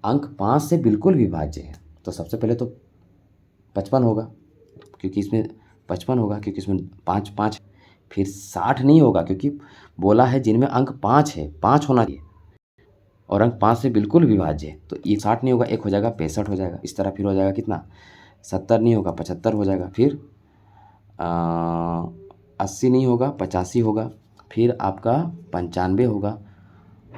अंक 5 से बिल्कुल विभाज्य है। तो सबसे पहले तो 55 होगा, क्योंकि इसमें 55 होगा क्योंकि इसमें 5 5, फिर 60 नहीं होगा क्योंकि बोला है जिनमें अंक 5 है, 5 होना चाहिए और अंक 5 से बिल्कुल विभाज्य है, तो ये 60 नहीं होगा, एक हो जाएगा 65 हो जाएगा। इस तरह फिर हो जाएगा कितना 70 नहीं होगा 75 हो जाएगा, फिर 80 नहीं होगा 85 होगा, फिर आपका 95 होगा।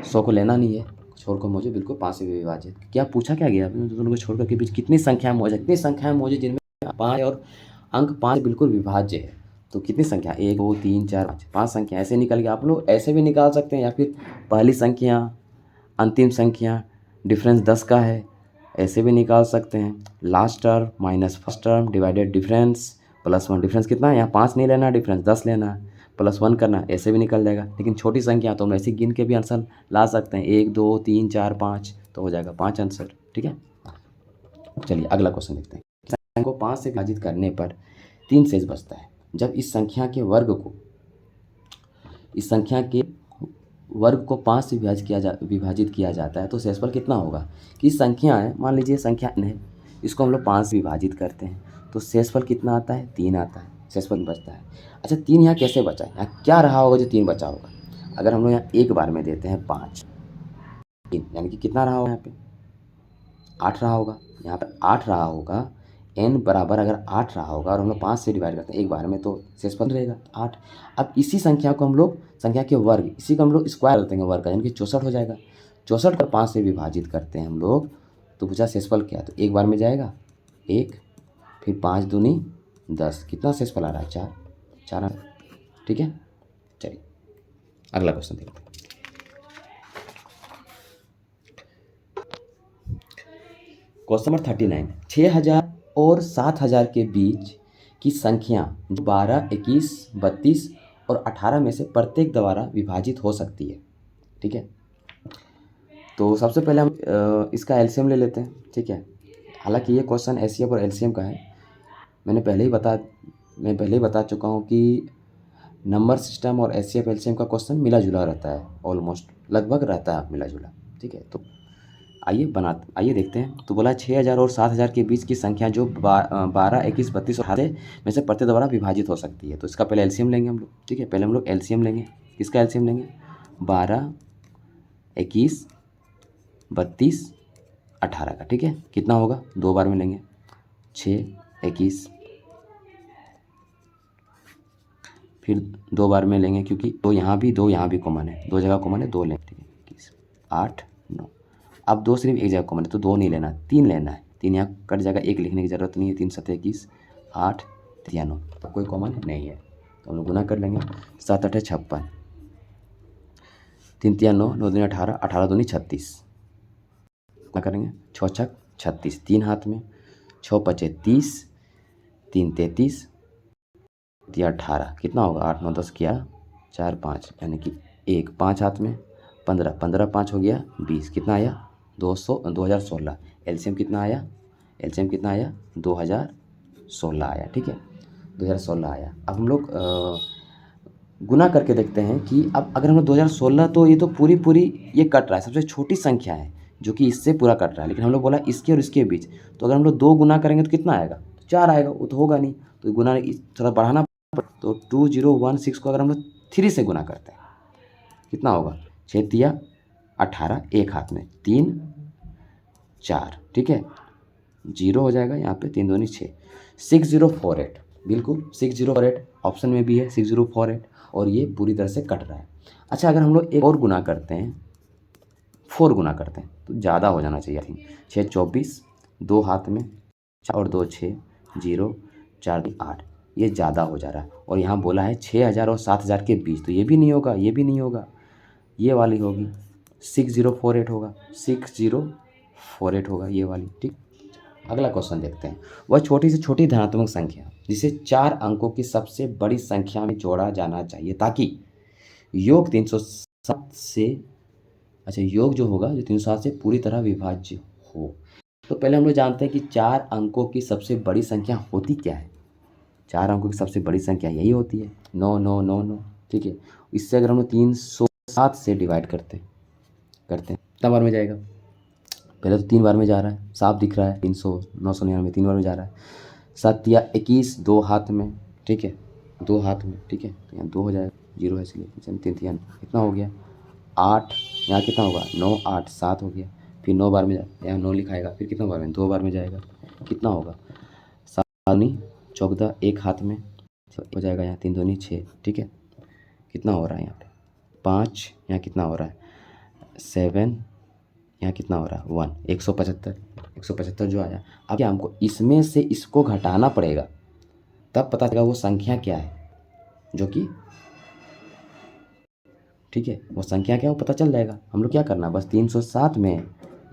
100 को लेना नहीं है, छोड़ कर मौजूद बिल्कुल 5 से विभाजित। क्या पूछा क्या गया आपने, दोनों को छोड़कर के बीच कितनी संख्या मौजूद, कितनी संख्याएं मौजूद जिनमें 5 और अंक 5 बिल्कुल विभाज्य है। तो कितनी संख्या 1 2 3 4 5, 5 संख्या ऐसे निकल गया। आप लोग ऐसे भी निकाल सकते हैं या फिर पहली संख्या अंतिम संख्या डिफरेंस 10 का है, ऐसे भी निकाल सकते हैं। Last term minus first term divided difference plus 1, difference कितना है यहाँ 5 नहीं लेना, डिफरेंस 10 लेना है, प्लस 1 करना, ऐसे भी निकल जाएगा। लेकिन छोटी संख्या तो हम ऐसे गिन के भी आंसर ला सकते हैं, 1 2 3 4 5, तो हो जाएगा 5 आंसर। ठीक है, चलिए अगला क्वेश्चन देखते हैं। संख्या को 5 से विभाजित करने पर 3 शेष बचता है। जब इस संख्या के वर्ग को 5 से विभाजित किया जाता है तो शेषफल कितना होगा। कि संख्या है, मान लीजिए संख्या n है, इसको हम लोग 5 से विभाजित करते हैं तो शेषफल कितना आता है 3 आता है, शेषफल बचता है। अच्छा 3 यहाँ कैसे बचा है, यहाँ क्या रहा होगा जो 3 बचा होगा। अगर हम लोग यहाँ एक बार में देते हैं 5, यानी कि कितना रहा होगा यहाँ पे 8 रहा होगा, यहाँ पर 8 रहा होगा, n बराबर अगर 8 रहा होगा और हम लोग 5 से डिवाइड करते हैं एक बार में तो शेषफल रहेगा 8। अब इसी संख्या को हम लोग संख्या के वर्ग, इसी को हम लोग स्क्वायर करते हैं वर्ग का, यानी कि 64 हो जाएगा। 64 को 5 से विभाजित करते हैं हम लोग तो पूछा शेषफल क्या, तो एक बार में जाएगा 1, फिर 5 दूनी 10, कितना शेषफल आ रहा है 4। ठीक है, चलिए अगला क्वेश्चन देखते हैं। क्वेश्चन नंबर 39, 6000 और 7000 के बीच की संख्या 12 21 32 और 18 में से प्रत्येक द्वारा विभाजित हो सकती है। ठीक है, तो सबसे पहले हम इसका एलसीएम ले लेते हैं। ठीक है, हालांकि ये क्वेश्चन एचसीएफ और एलसीएम का है, मैं पहले ही बता चुका हूँ कि नंबर सिस्टम और एचसीएफ एलसीएम का क्वेश्चन मिला जुला रहता है, ऑलमोस्ट लगभग रहता है मिला जुला। ठीक है, तो आइए देखते हैं। तो बोला 6000 और 7000 के बीच की संख्या जो 12 21 32 और 18 में से प्रत्येक द्वारा विभाजित हो सकती है। तो इसका पहले एलसीएम लेंगे हम लोग। ठीक है, पहले हम लोग एलसीएम लेंगे। किसका एलसीएम लेंगे, 12 21 32 18 का। ठीक है, कितना होगा, 2 बार में लेंगे, 6 21, फिर 2 बार में लेंगे क्योंकि 2 यहाँ भी कॉमन है, 2 जगह कॉमन है, 2 लेंगे। ठीक है, 21 8 9, अब 2 सिर्फ एक जगह कॉमन है तो 2 नहीं लेना, 3 लेना है, 3 यहाँ कट जाएगा, 1 लिखने की ज़रूरत नहीं है। 3 7 21 8 3 9, तो कोई कॉमन नहीं है तो हम लोग गुना कर लेंगे। 7 8 56, 3 3 9, 9 2 18, 18 2 36, क्या करेंगे 6 6 36, 3 हाथ में, 6 5 30, 3 33, 18, कितना होगा 8 9 10 किया 4 5, यानी कि 1 5 हाथ में, 15 15 5 हो गया 20, कितना आया 2016। एलसीएम कितना आया 2016 आया। ठीक है, 2016 आया। अब हम लोग गुना करके देखते हैं कि अब अगर हम लोग 2016, तो ये तो पूरी ये कट रहा है, सबसे छोटी संख्या है जो कि इससे पूरा कट रहा है, लेकिन हम लोग बोला इसके और इसके बीच, तो अगर हम लोग 2 गुना करेंगे तो कितना आएगा 4 आएगा, वो तो होगा नहीं, तो गुना थोड़ा बढ़ाना। तो 2016 को अगर हम लोग 3 से गुना करते हैं कितना होगा, 6 तिया 18, एक हाथ में, 3 4, ठीक है, 0 हो जाएगा यहाँ पे, 3 दूनी 6, 6048, बिल्कुल 6048 ऑप्शन में भी है 6048 और ये पूरी तरह से कट रहा है। अच्छा अगर हम लोग एक और गुना करते हैं 4 गुना करते हैं तो ज़्यादा हो जाना चाहिए। थी 6 24 2 हाथ में और 2 6 0 4 8 ये ज़्यादा हो जा रहा है और यहाँ बोला है 6000 और 7000 के बीच तो ये भी नहीं होगा ये भी नहीं होगा ये वाली होगी 6048 होगा 6048 होगा ये वाली। ठीक अगला क्वेश्चन देखते हैं। वह छोटी से छोटी धनात्मक संख्या जिसे 4 अंकों की सबसे बड़ी संख्या में जोड़ा जाना चाहिए ताकि योग 307 से अच्छा योग जो होगा जो 307 से पूरी तरह विभाज्य हो। तो पहले हम लोग जानते हैं कि 4 अंकों की सबसे बड़ी संख्या होती क्या है। 4 अंकों की सबसे बड़ी संख्या यही होती है 9 9 9 9। ठीक है इससे अगर हम लोग 307 से डिवाइड करते हैं कितना बार में जाएगा। पहले तो 3 बार में जा रहा है साफ दिख रहा है 300 999 3 बार में जा रहा है। 7 या 21 2 हाथ में। ठीक है 2 हाथ में। ठीक है तो यहाँ 2 हो जाएगा 0 है इसलिए 3 कितना हो गया 8। यहाँ कितना होगा 9 8 7 हो गया फिर 9 बार में यहाँ 9 लिखाएगा फिर कितना बार में 2 बार में जाएगा कितना होगा 7 14 1 हाथ में हो जाएगा यहाँ 3 दूनी 6। ठीक है कितना हो रहा है यहाँ पे 5 यहाँ कितना हो रहा है 7 यहाँ कितना हो रहा है 1 175 जो आया। अब क्या हमको इसमें से इसको घटाना पड़ेगा तब पता चलेगा वो संख्या क्या है जो कि ठीक है वो संख्या क्या है वो पता चल जाएगा। हम लोग क्या करना बस 307 में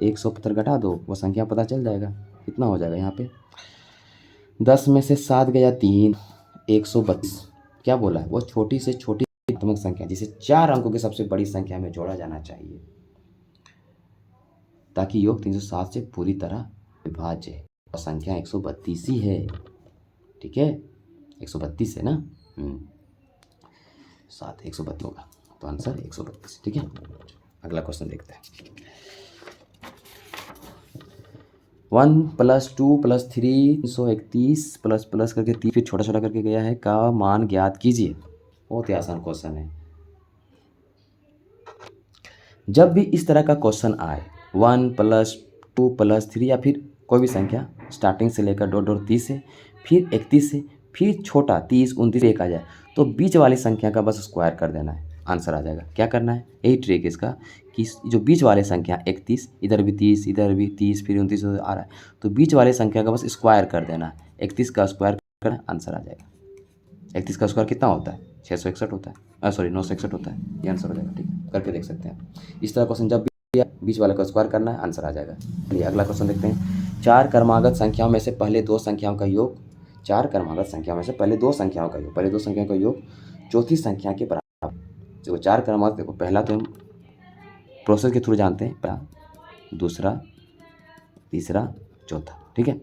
175 घटा दो वो संख्या पता चल जाएगा कितना हो जाएगा। यहाँ पे 10 में से 7 गया 3 132 क्या बोला है वो छोटी से छोटी धनात्मक संख्या जिसे 4 अंकों की सबसे बड़ी संख्या में जोड़ा जाना चाहिए ताकि योग 307 से पूरी तरह विभाज्य है और संख्या 132 ही है। ठीक है 132 है ना 7 132 होगा तो आंसर 132। ठीक है अगला क्वेश्चन देखते हैं। 1 + 2 + 3 331 प्लस करके 3 फिर छोटा छोटा करके गया है का मान ज्ञात कीजिए। बहुत ही आसान क्वेश्चन है। जब भी इस तरह का क्वेश्चन आए 1 + 2 + 3 या फिर कोई भी संख्या स्टार्टिंग से लेकर डॉट 30 से फिर 31 से फिर छोटा 30 29 1 आ जाए तो बीच वाली संख्या का बस स्क्वायर कर देना है आंसर आ जाएगा। क्या करना है यही ट्रिक इसका कि जो बीच वाले संख्या 31 इधर भी 30 इधर भी 30 फिर 29 आ रहा है तो बीच वाले संख्या का बस स्क्वायर कर देना है 31 का स्क्वायर करना आंसर आ जाएगा। 31 का स्क्वायर कितना होता है 661 होता है सॉरी 961 होता है ये आंसर हो जाएगा। ठीक है करके देख सकते हैं इस तरह क्वेश्चन जब भी बीच वाले का स्क्वायर करना है आंसर आ जाएगा। चलिए अगला क्वेश्चन देखते हैं। 4 क्रमागत संख्याओं में से पहले 2 संख्याओं का योग 4 क्रमागत संख्याओं में से पहले 2 संख्याओं का योग पहले 2 संख्याओं का योग चौथी संख्या के बराबर। जो 4 क्रमागत देखो पहला तो हम प्रोसेस के थ्रू जानते हैं पहला दूसरा तीसरा चौथा। ठीक है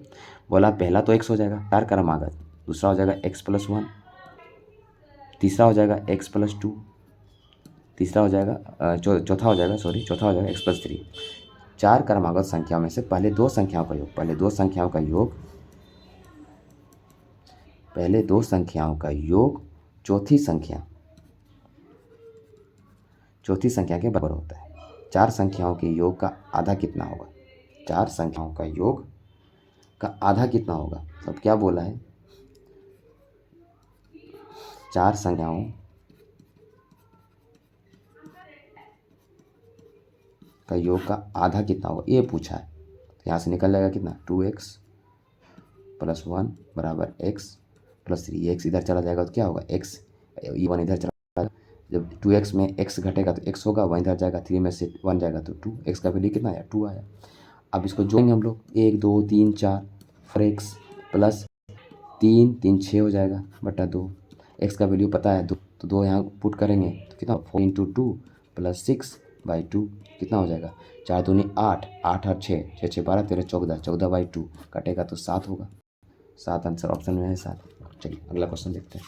बोला पहला तो x हो जाएगा 4 क्रमागत दूसरा हो जाएगा x + 1 तीसरा हो जाएगा x + 2 तीसरा हो जाएगा चौथा हो जाएगा x + 3। 4 क्रमागत संख्याओं में से पहले 2 संख्याओं का योग चौथी संख्या के बराबर होता है। 4 संख्याओं के योग का आधा कितना होगा 4 संख्याओं का योग का आधा कितना होगा। मतलब क्या बोला है 4 संख्याओं का योग का आधा कितना होगा ये पूछा है। तो यहाँ से निकल जाएगा कितना 2x + 1 = x + 3 x इधर चला जाएगा तो क्या होगा x ये 1 इधर चला जाएगा जब 2x में x घटेगा तो x होगा 1 इधर जाएगा 3 में से 1 जाएगा तो 2 x का वैल्यू कितना आया 2 आया। अब इसको जोड़ेंगे हम लोग 1 2 3 4 फिर x + 3 3 6 हो जाएगा बटा 2 x का वैल्यू पता है 2 तो 2 यहाँ पुट करेंगे तो कितना 4 × 2 + 6/2 कितना हो जाएगा 4 दूनी 8 8 8 6 6 6 12 13 14 14/2 कटेगा तो 7 होगा 7 आंसर ऑप्शन में है 7। चलिए अगला क्वेश्चन देखते हैं।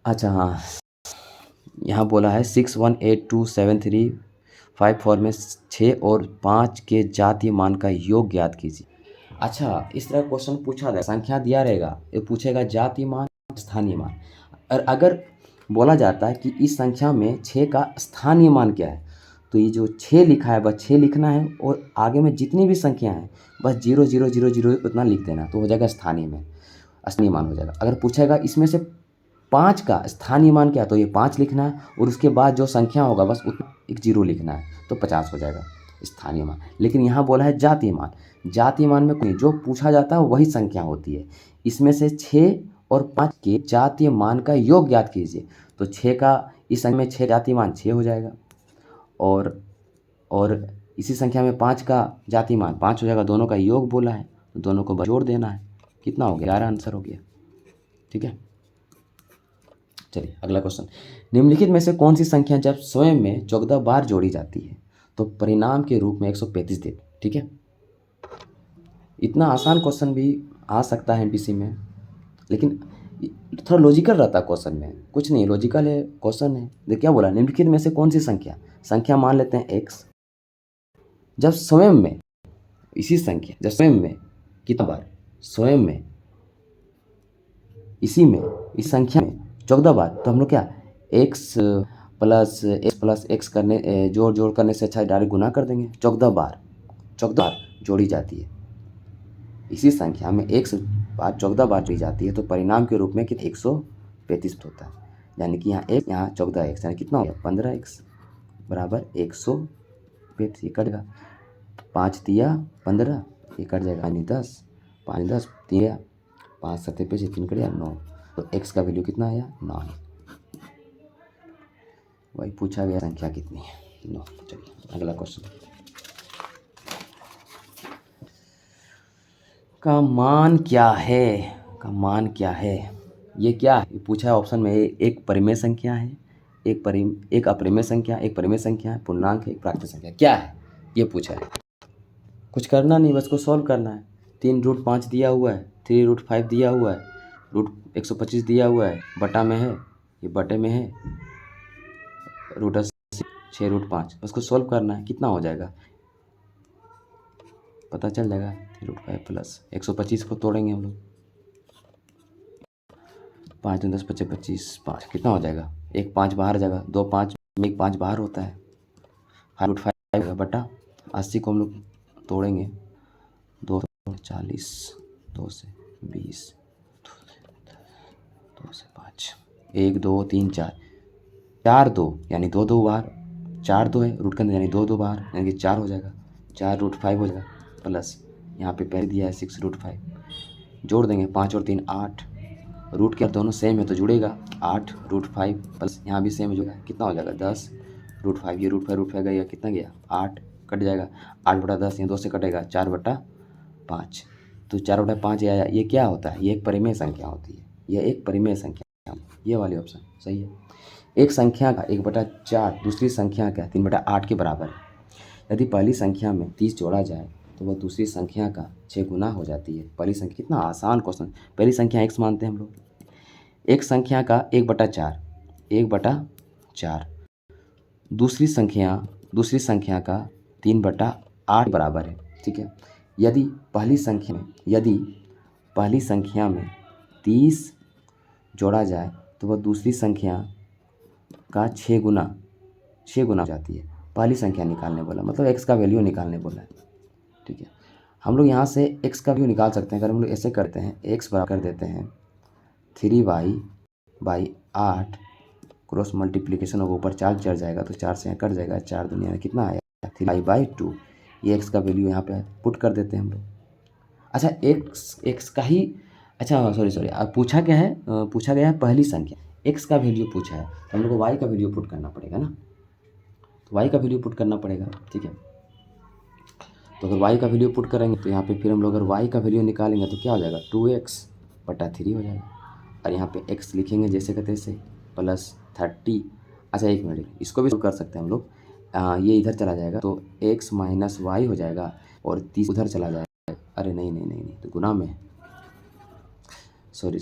अच्छा हाँ यहाँ बोला है 6 1 8 2 7 3 5 4 में 6 और 5 के जातीय मान का योग ज्ञात कीजिए। अच्छा इस तरह क्वेश्चन पूछा जाए संख्या दिया रहेगा ये पूछेगा जातीय मान स्थानीय मान और अगर बोला जाता है कि इस संख्या में 6 का स्थानीय मान क्या है तो ये जो 6 लिखा है बस 6 लिखना है और आगे में जितनी भी संख्या हैं बस 0,0,0,0 उतना लिख देना तो हो जाएगा स्थानीय में, स्थानीय मान हो जाएगा। अगर पूछेगा इसमें से 5 का स्थानीय मान क्या, तो ये 5 लिखना है और उसके बाद जो संख्या होगा बस उतना एक 0 लिखना है तो 50 हो जाएगा स्थानीय मान। लेकिन यहाँ बोला है जातीय मान, जातीय मान में कोई जो पूछा जाता है वही संख्या होती है। इसमें से 6 और 5 के जातीय मान का योग ज्ञात कीजिए। तो 6 का इस संख्या में 6 जातीय मान 6 हो जाएगा और इसी संख्या में 5 का जातीय मान 5 हो जाएगा। दोनों का योग बोला है तो दोनों को जोड़ देना है। कितना हो गया? 11 आंसर हो गया। ठीक है, चलिए अगला क्वेश्चन। निम्नलिखित में से कौन सी संख्या जब स्वयं में 14 बार जोड़ी जाती है तो परिणाम के रूप में 135 देती? ठीक है, इतना आसान क्वेश्चन भी आ सकता है एमपीसी में, लेकिन थोड़ा लॉजिकल रहता है क्वेश्चन में। कुछ नहीं, लॉजिकल है क्वेश्चन है। देखिए क्या बोला, निम्नलिखित में से कौन सी संख्या मान लेते हैं x, जब स्वयं में इसी संख्या जब स्वयं में कितना बार, स्वयं में इसी में इस संख्या में 14 बार, तो हम लोग क्या x प्लस x करने जोड़ करने से अच्छा डायरेक्ट गुना कर देंगे। 14 बार जोड़ी जाती है इसी संख्या में, x बार 14 बार जोड़ी जाती है तो परिणाम के रूप में कितना 135 होता है। यानी कि यहाँ एक यहाँ 14x यानी कितना हो गया 15x बराबर 135। ये कटेगा 5 दिया 15, ये कट जाएगा 10 5 10 3 5 7 पे 3 कट गया 9, तो x का वैल्यू कितना आया 9। वही पूछा गया संख्या कितनी है 9। चलिए अगला क्वेश्चन। का मान क्या है? ये क्या है? ये पूछा है ऑप्शन में, एक परिमेय संख्या है, एक अपरिमेय संख्या, एक परिमेय संख्या है, पूर्णांक है, एक प्राकृत संख्या। क्या है ये पूछा है। कुछ करना नहीं, बस को सॉल्व करना है। 3√5 दिया हुआ है, 3√5 दिया हुआ है, √125 दिया हुआ है, बटा में है, ये बटे में है, √6√5, बस को सॉल्व करना है। कितना हो जाएगा पता चल जाएगा। 3√5 प्लस 125 को तोड़ेंगे हम लोग, 5 10 25 25 5 कितना हो जाएगा, एक 5 बाहर जाएगा, 2 5 में एक 5 बाहर होता है, √5 बटा 80 को हम लोग तोड़ेंगे, 2 40, 2 से 20, 2 से 5, 1 2 3 4 4 2 यानी 2 2 बाहर, 4 2 है रूट के अंदर यानी 2 2 बाहर यानी कि 4 हो जाएगा, 4√5 हो जाएगा प्लस यहाँ पे पहले दिया है 6√5, जोड़ देंगे 5 और 3 8, रूट के दोनों सेम है तो जुड़ेगा 8√5 प्लस यहाँ भी सेम जुड़ा है, कितना हो जाएगा 10√5, ये √5 गया, कितना गया 8 कट जाएगा, 8/10 ये 2 से कटेगा 4/5, तो 4/5 आया। ये क्या होता है, ये एक परिमेय संख्या होती है, ये एक परिमेय संख्या, ये वाली ऑप्शन सही है। एक संख्या का 1/4 दूसरी संख्या का 3/8 के बराबर है। यदि पहली संख्या में 30 जोड़ा जाए तो वह दूसरी संख्या का 6 गुना हो जाती है। पहली संख्या, कितना आसान क्वेश्चन। पहली संख्या x मानते हैं हम लोग, एक संख्या का 1/4 दूसरी संख्या का 3/8 बराबर है। ठीक है, यदि पहली संख्या में 30 जोड़ा जाए तो वह दूसरी संख्या का 6 गुना हो जाती है। पहली संख्या निकालने बोला, मतलब x का वैल्यू निकालने बोला है। ठीक है, हम लोग यहाँ से x का वैल्यू निकाल सकते हैं। अगर हम लोग ऐसे करते हैं, x बराबर कर देते हैं 3y/8 क्रॉस मल्टीप्लिकेशन होगा, ऊपर 4 चढ़ जाएगा तो 4 से यहाँ कट जाएगा, 4 दुनिया में कितना आया 3y/2। ये x का वैल्यू यहाँ पे पुट कर देते हैं हम लोग। अच्छा x का ही, अच्छा सॉरी अब पूछा क्या है, पूछा गया है पहली संख्या, x का वैल्यू पूछा है तो हम लोग को y का वैल्यू पुट करना पड़ेगा ना, तो y का वैल्यू पुट करना पड़ेगा। ठीक है, तो अगर y का वैल्यू पुट करेंगे तो यहाँ पे फिर हम लोग अगर y का वैल्यू निकालेंगे तो क्या हो जाएगा 2x/3 हो जाएगा, और यहाँ पे x लिखेंगे जैसे का तैसे प्लस 30। अच्छा एक मिनट, इसको भी कर सकते हैं हम लोग, ये इधर चला जाएगा तो x माइनस वाई हो जाएगा और 30 उधर चला जाएगा। अरे नहीं तो गुना में, सॉरी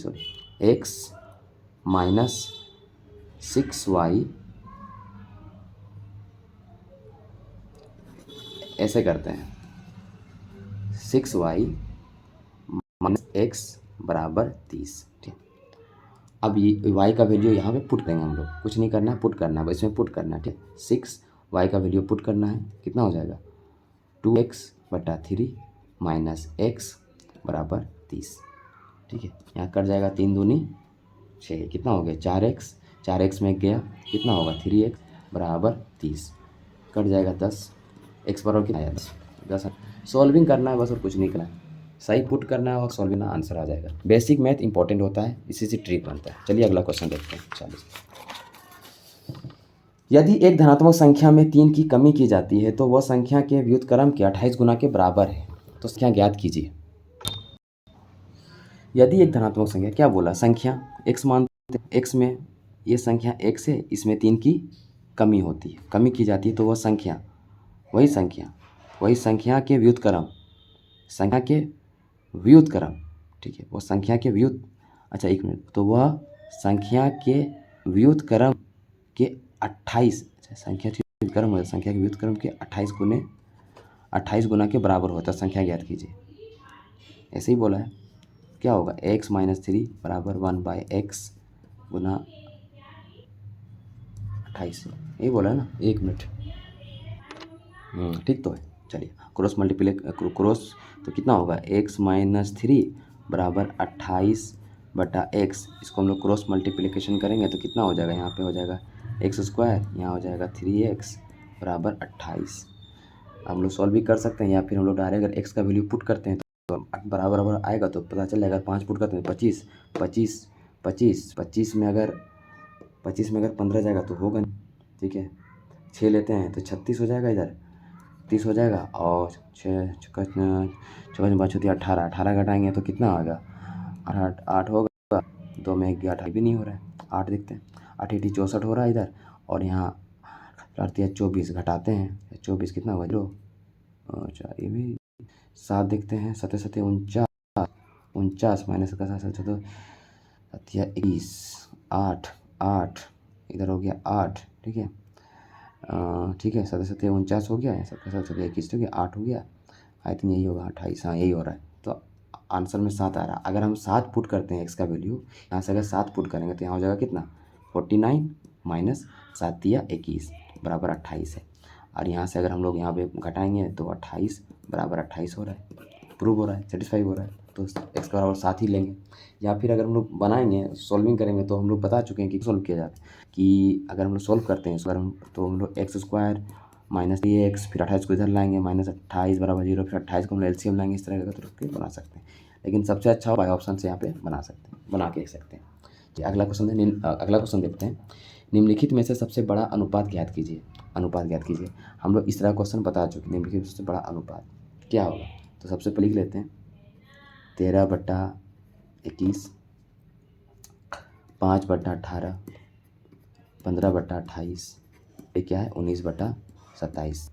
x माइनस 6y, ऐसे करते हैं 6y माइनस x बराबर 30। ठीक, अब ये y का वैल्यू यहाँ पे पुट करेंगे हम लोग, कुछ नहीं करना है, पुट करना है, बस इसमें पुट करना है। ठीक, 6y का वैल्यू पुट करना है, कितना हो जाएगा 2x/3 माइनस एक्स बराबर 30। ठीक है, यहाँ कट जाएगा 3 दूनी 6, कितना हो गया 4x, 4x में गया कितना होगा 3x बराबर 30, कट जाएगा 10, x बराबर कितना आया 10। सॉल्विंग करना है बस और कुछ नहीं करना है, सही पुट करना है और सॉल्विंग करना, आंसर आ जाएगा। बेसिक मैथ इंपॉर्टेंट होता है, इसी से ट्रिक बनता है। चलिए अगला क्वेश्चन देखते हैं 40। यदि एक धनात्मक संख्या में 3 की कमी की जाती है तो वह संख्या के व्युत्क्रम के 28 गुना के बराबर है, तो संख्या ज्ञात कीजिए। यदि एक धनात्मक संख्या, क्या बोला, संख्या x मानते हैं, x में ये संख्या x है, इसमें 3 की कमी होती है, कमी की जाती है, तो वह संख्या वही संख्या के व्युत्क्रम, संख्या के व्युत्क्रम, ठीक है, वो संख्या के अच्छा एक मिनट, तो वह संख्या के व्युत्क्रम के 28, संख्या के व्युत्क्रम होता है, संख्या के व्युत्क्रम के 28 गुना के बराबर होता है, संख्या ज्ञात कीजिए। ऐसे ही बोला है, क्या होगा x माइनस 3 बराबर 1/x गुना 28, यही बोला है ना, एक मिनट, ठीक तो है। चलिए क्रॉस तो कितना होगा x माइनस 3 बराबर 28/x, इसको हम लोग क्रॉस मल्टीप्लिकेशन करेंगे तो कितना हो जाएगा, यहाँ पे हो जाएगा x², यहाँ हो जाएगा 3x बराबर 28। हम लोग सॉल्व भी कर सकते हैं, या फिर हम लोग डायरेक्ट अगर x का वैल्यू पुट करते हैं तो बराबर आएगा, तो पता चल जाएगा, 5 पुट करते हैं 25 में अगर 15 जाएगा तो होगा नहीं, ठीक है, 6 लेते हैं तो 36 हो जाएगा, इधर 30 हो जाएगा, और 6 5 होती है 18 घटाएंगे तो कितना होगा 8 होगा, 2 में 1 8 भी नहीं हो रहा है, 8 देखते हैं, 8 8 64 हो रहा है इधर, और यहाँ 24 घटाते हैं, 24 कितना होगा 0, अच्छा ये भी 7 देखते हैं, 7 7 49 माइनस का 7 तो 21, 8 इधर हो गया 8, ठीक है, ठीक है, 7 7 49 हो गया, 7 7 21 ठीक है, 8 हो गया, आई थिंक यही होगा 28, हाँ यही हो रहा है, तो आंसर में 7 आ रहा है। अगर हम 7 पुट करते हैं x का वैल्यू, यहाँ से अगर 7 पुट करेंगे तो यहाँ हो जाएगा कितना 49 माइनस 7 या 21 बराबर 28 है, और यहाँ से अगर हम लोग यहाँ पे घटाएंगे तो 28 बराबर 28 हो रहा है, प्रूव हो रहा है, सेटिस्फाई हो रहा है, तो x का बराबर 7 ही लेंगे। या फिर अगर हम लोग बनाएंगे, सॉल्विंग करेंगे, तो हम लोग बता चुके हैं कि सॉल्व किया जाता है, कि अगर हम लोग सॉल्व करते हैं तो हम लोग x² माइनस 3x, फिर 28 को इधर लाएंगे, माइनस 28 बराबर 0, फिर 28 को हम लोग एलसीएम लाएंगे, इस तरह का तो बना सकते हैं, लेकिन सबसे अच्छा बाय ऑप्शन से यहाँ पे बना के देख सकते हैं। अगला क्वेश्चन देखते हैं, निम्नलिखित में से सबसे बड़ा अनुपात ज्ञात कीजिए। हम लोग इस तरह क्वेश्चन बता चुके, निम्नलिखित सबसे बड़ा अनुपात क्या होगा, तो सबसे पहले लिख लेते हैं 13/21, 5/18, 15/28, ये क्या है 19/27।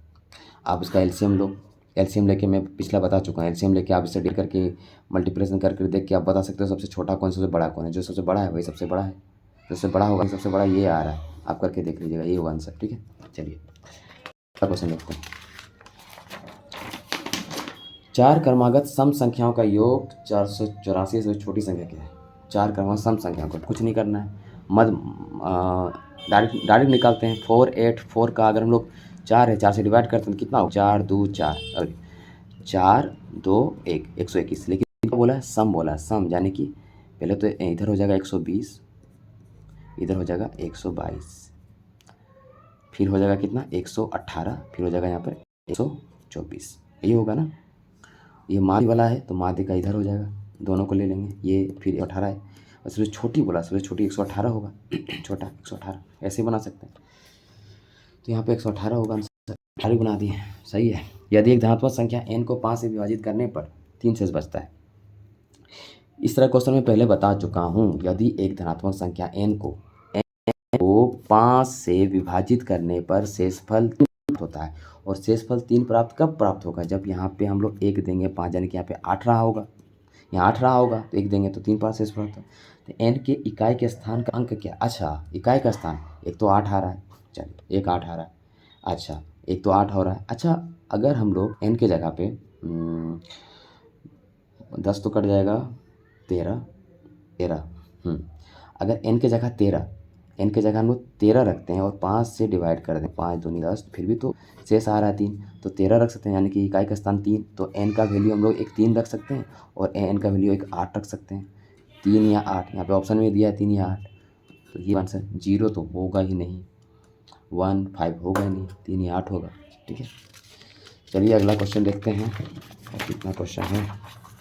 आप इसका एलसीएम लो, एलसीएम लेके मैं पिछला बता चुका हूँ, एलसीएम लेके आप इसे डिवाइड करके मल्टीप्लिकेशन करके देख के आप बता सकते हो सबसे छोटा कौन, सबसे बड़ा कौन है, जो सबसे बड़ा है वही सबसे बड़ा है, सबसे बड़ा होगा सबसे बड़ा ये आ रहा है, आप करके देख लीजिएगा, ये होगा आंसर, ठीक है। चलिए अगला क्वेश्चन देखते हैं, 4 क्रमागत सम संख्याओं का योग 484 से छोटी संख्या क्या है। 4 क्रमागत सम संख्याओं को कुछ नहीं करना है, डायरेक्ट निकालते हैं, 4 8 4 का अगर हम लोग 4 है, 4 से डिवाइड करते हैं कितना हो, 4 2 4, और 4 2 1 121, लेकिन बोला है सम, बोला है सम, यानी कि पहले तो इधर हो जाएगा 120, इधर हो जाएगा 122, फिर हो जाएगा कितना 118, फिर हो जाएगा यहाँ पर 124, यही होगा ना, ये माध्य वाला है तो माध्य का इधर हो जाएगा, दोनों को ले लेंगे, ये फिर 18 है, और सबसे छोटी बोला, सबसे छोटी 118 होगा, छोटा 118, ऐसे बना सकते हैं, तो यहाँ पे 118 होगा, आंसर 18 बना दिए, सही है। यदि एक धनात्मक संख्या n को 5 से विभाजित करने पर 3 शेष बचता है, इस तरह क्वेश्चन में पहले बता चुका हूँ, यदि एक धनात्मक संख्या n को 5 से विभाजित करने पर शेषफल होता है, और शेषफल 3 प्राप्त कब प्राप्त होगा, जब यहाँ पे हम लोग 1 देंगे 5, यानी कि यहाँ पे 8 रहा होगा, यहाँ 8 रहा होगा तो 1 देंगे तो 3 प्राप्त शेषफल होता है। तो n के इकाई के स्थान का अंक क्या, अच्छा इकाई का स्थान, एक तो 8 आ रहा है, चलिए 1 8 आ रहा है, अच्छा एक तो 8 हो रहा है, अच्छा अगर हम लोग n के जगह पे 10 तो कट जाएगा 13, अगर n के जगह 13, एन के जगह हम लोग 13 रखते हैं और 5 से डिवाइड कर दें, 5 दूनी 10, फिर भी तो शेष आ रहा है 3, तो 13 रख सकते हैं, यानी कि इकाई का स्थान 3। तो एन का वैल्यू हम लोग एक 3 रख सकते हैं और एन का वैल्यू एक 8 रख सकते हैं। 3 या 8, यहाँ पे ऑप्शन में दिया है 3 या 8, तो ये आंसर 0 तो होगा ही नहीं, 1 5 होगा ही नहीं, 3 या 8 होगा। ठीक है, चलिए अगला क्वेश्चन देखते हैं। और कितना क्वेश्चन है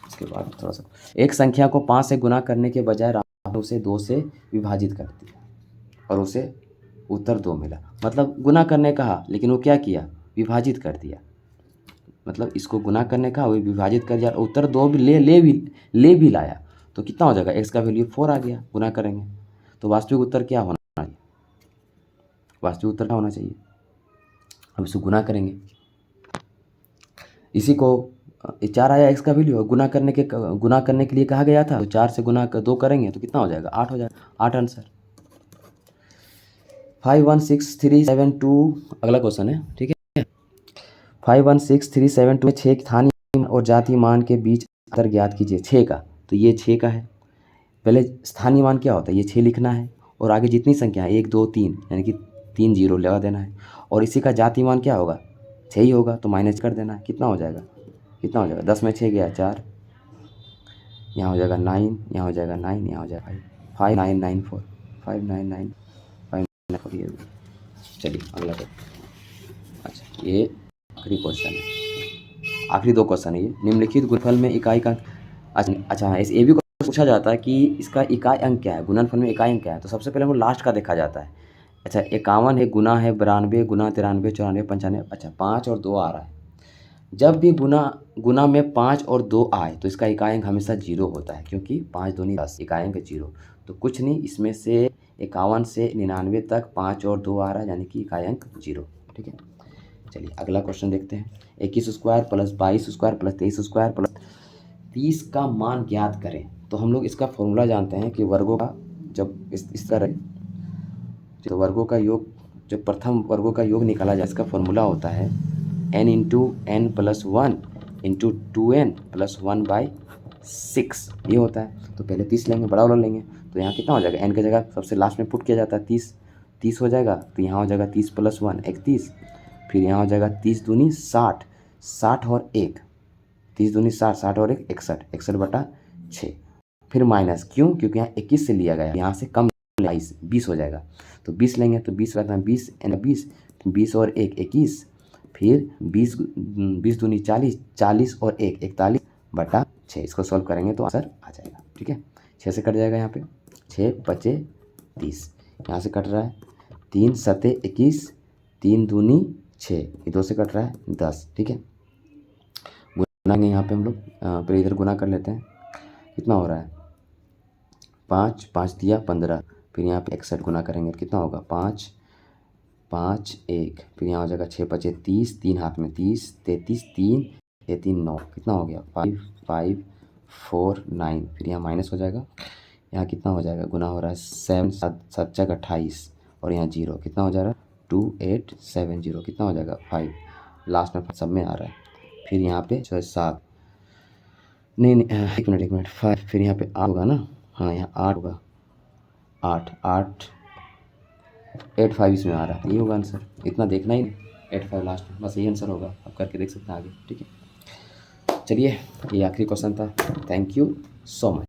इसके बाद थोड़ा सा। एक संख्या को 5 से गुना करने के बजाय राम उसे 2 से विभाजित कर दिया और उसे उत्तर 2 मिला। मतलब गुना करने कहा लेकिन वो क्या किया, विभाजित कर दिया। मतलब इसको गुना करने का वो विभाजित कर दिया, उत्तर 2 भी ले भी लाया, तो कितना हो जाएगा, एक्स का वैल्यू 4 आ गया। गुना करेंगे तो वास्तविक उत्तर क्या होना चाहिए, वास्तविक उत्तर क्या होना चाहिए। अब इसको गुना करेंगे, इसी को 4 आया एक्स का वैल्यू, और गुना करने के लिए कहा गया था, तो 4 से गुना 2 करेंगे तो कितना हो जाएगा, 8 हो जाएगा। 8 आंसर। 516372 अगला क्वेश्चन है। ठीक है, 516372 में 6 स्थानीय और जातीय मान के बीच अंतर ज्ञात कीजिए। 6 का, तो ये 6 का है। पहले स्थानीय मान क्या होता है, ये 6 लिखना है, और आगे जितनी संख्या है 1 2 3 यानी कि 3 जीरो लगा देना है, और इसी का जातीय मान क्या होगा, 6 ही होगा, तो माइनस कर देना है। कितना हो जाएगा, कितना हो जाएगा, 10 में 6 गया 4, यहाँ हो जाएगा 9, यहाँ हो जाएगा 9, यहाँ हो जाएगा 5994 5995। ये चलिए अगला क्वेश्चन। अच्छा, ये आखिरी क्वेश्चन है, आखिरी 2 क्वेश्चन है ये। निम्नलिखित गुणनफल में इकाई का अच्छा इस ये भी पूछा जाता है कि इसका इकाई अंक क्या है, गुणनफल में इकाई अंक क्या है। तो सबसे पहले हम लास्ट का देखा जाता है। अच्छा, 51 है, गुना है 92, गुना 93, 94, 95। अच्छा, 5 और 2 आ रहा है। जब भी गुना में 5 और 2 आए तो इसका इकाई अंक हमेशा 0 होता है, क्योंकि 5 दूनी 10, इकाई अंक 0। तो कुछ नहीं, इसमें से 51 से 99 तक 5 और 2 आ रहा है, यानी कि इकाई अंक 0। ठीक है, चलिए अगला क्वेश्चन देखते हैं। 21 square plus 22 square plus 23 square plus 30 का मान ज्ञात करें। तो हम लोग इसका फॉर्मूला जानते हैं कि वर्गों का जब इस तरह, तो वर्गों का योग, जब प्रथम वर्गों का योग निकाला जाए, इसका फॉर्मूला होता है n into n plus 1 into 2n plus 1/6, ये होता है। तो पहले 30 लेंगे, बड़ा वाला लेंगे, तो यहाँ कितना हो जाएगा, n की जगह सबसे लास्ट में पुट किया जाता है 30 हो जाएगा, तो यहाँ हो जाएगा 30 प्लस 1 31, फिर यहाँ हो जाएगा 30 दूनी 60, 60 और 1, 30 दूनी 60, 60 और 1 61, 61/6, फिर माइनस, क्यों, क्योंकि यहाँ 21 से लिया गया, यहाँ से कम 20 हो जाएगा, तो 20 लेंगे, तो 20 रहता है 20 20 और 1 21, फिर 20 दूनी 40, 40 और 1 41/6। इसको सॉल्व करेंगे तो आंसर आ जाएगा। ठीक है, 6 से कट जाएगा, यहाँ पे 6 बचे 30, यहाँ से कट रहा है 3 7 21, 3 दूनी 6, ये 2 से कट रहा है 10। ठीक है, गुना यहाँ पे हम लोग पहले इधर गुना कर लेते हैं, कितना हो रहा है, 5 5 दिया 15, फिर यहाँ पे 61 गुना करेंगे, कितना होगा, 5 5 1, फिर यहाँ हो जाएगा 6 बचे 30, 3 हाथ में 30, 33 3 3 9, कितना हो गया 5 5 4 9, फिर यहाँ माइनस हो जाएगा, यहाँ कितना हो जाएगा, गुना हो रहा है 7 7 7 28, और यहाँ 0, कितना हो जाएगा 2870, कितना हो जाएगा 5, लास्ट में सब में आ रहा है, फिर यहाँ पे 6 7 नहीं एक मिनट 5, फिर यहाँ पे 8 होगा ना, हाँ यहाँ 8 होगा, 8 85 इसमें आ रहा है, ये होगा आंसर। इतना देखना ही नहीं, 85 लास्ट में, बस यही आंसर होगा। आप करके देख सकते हैं आगे। ठीक है, चलिए ये आखिरी क्वेश्चन था। Thank you so much.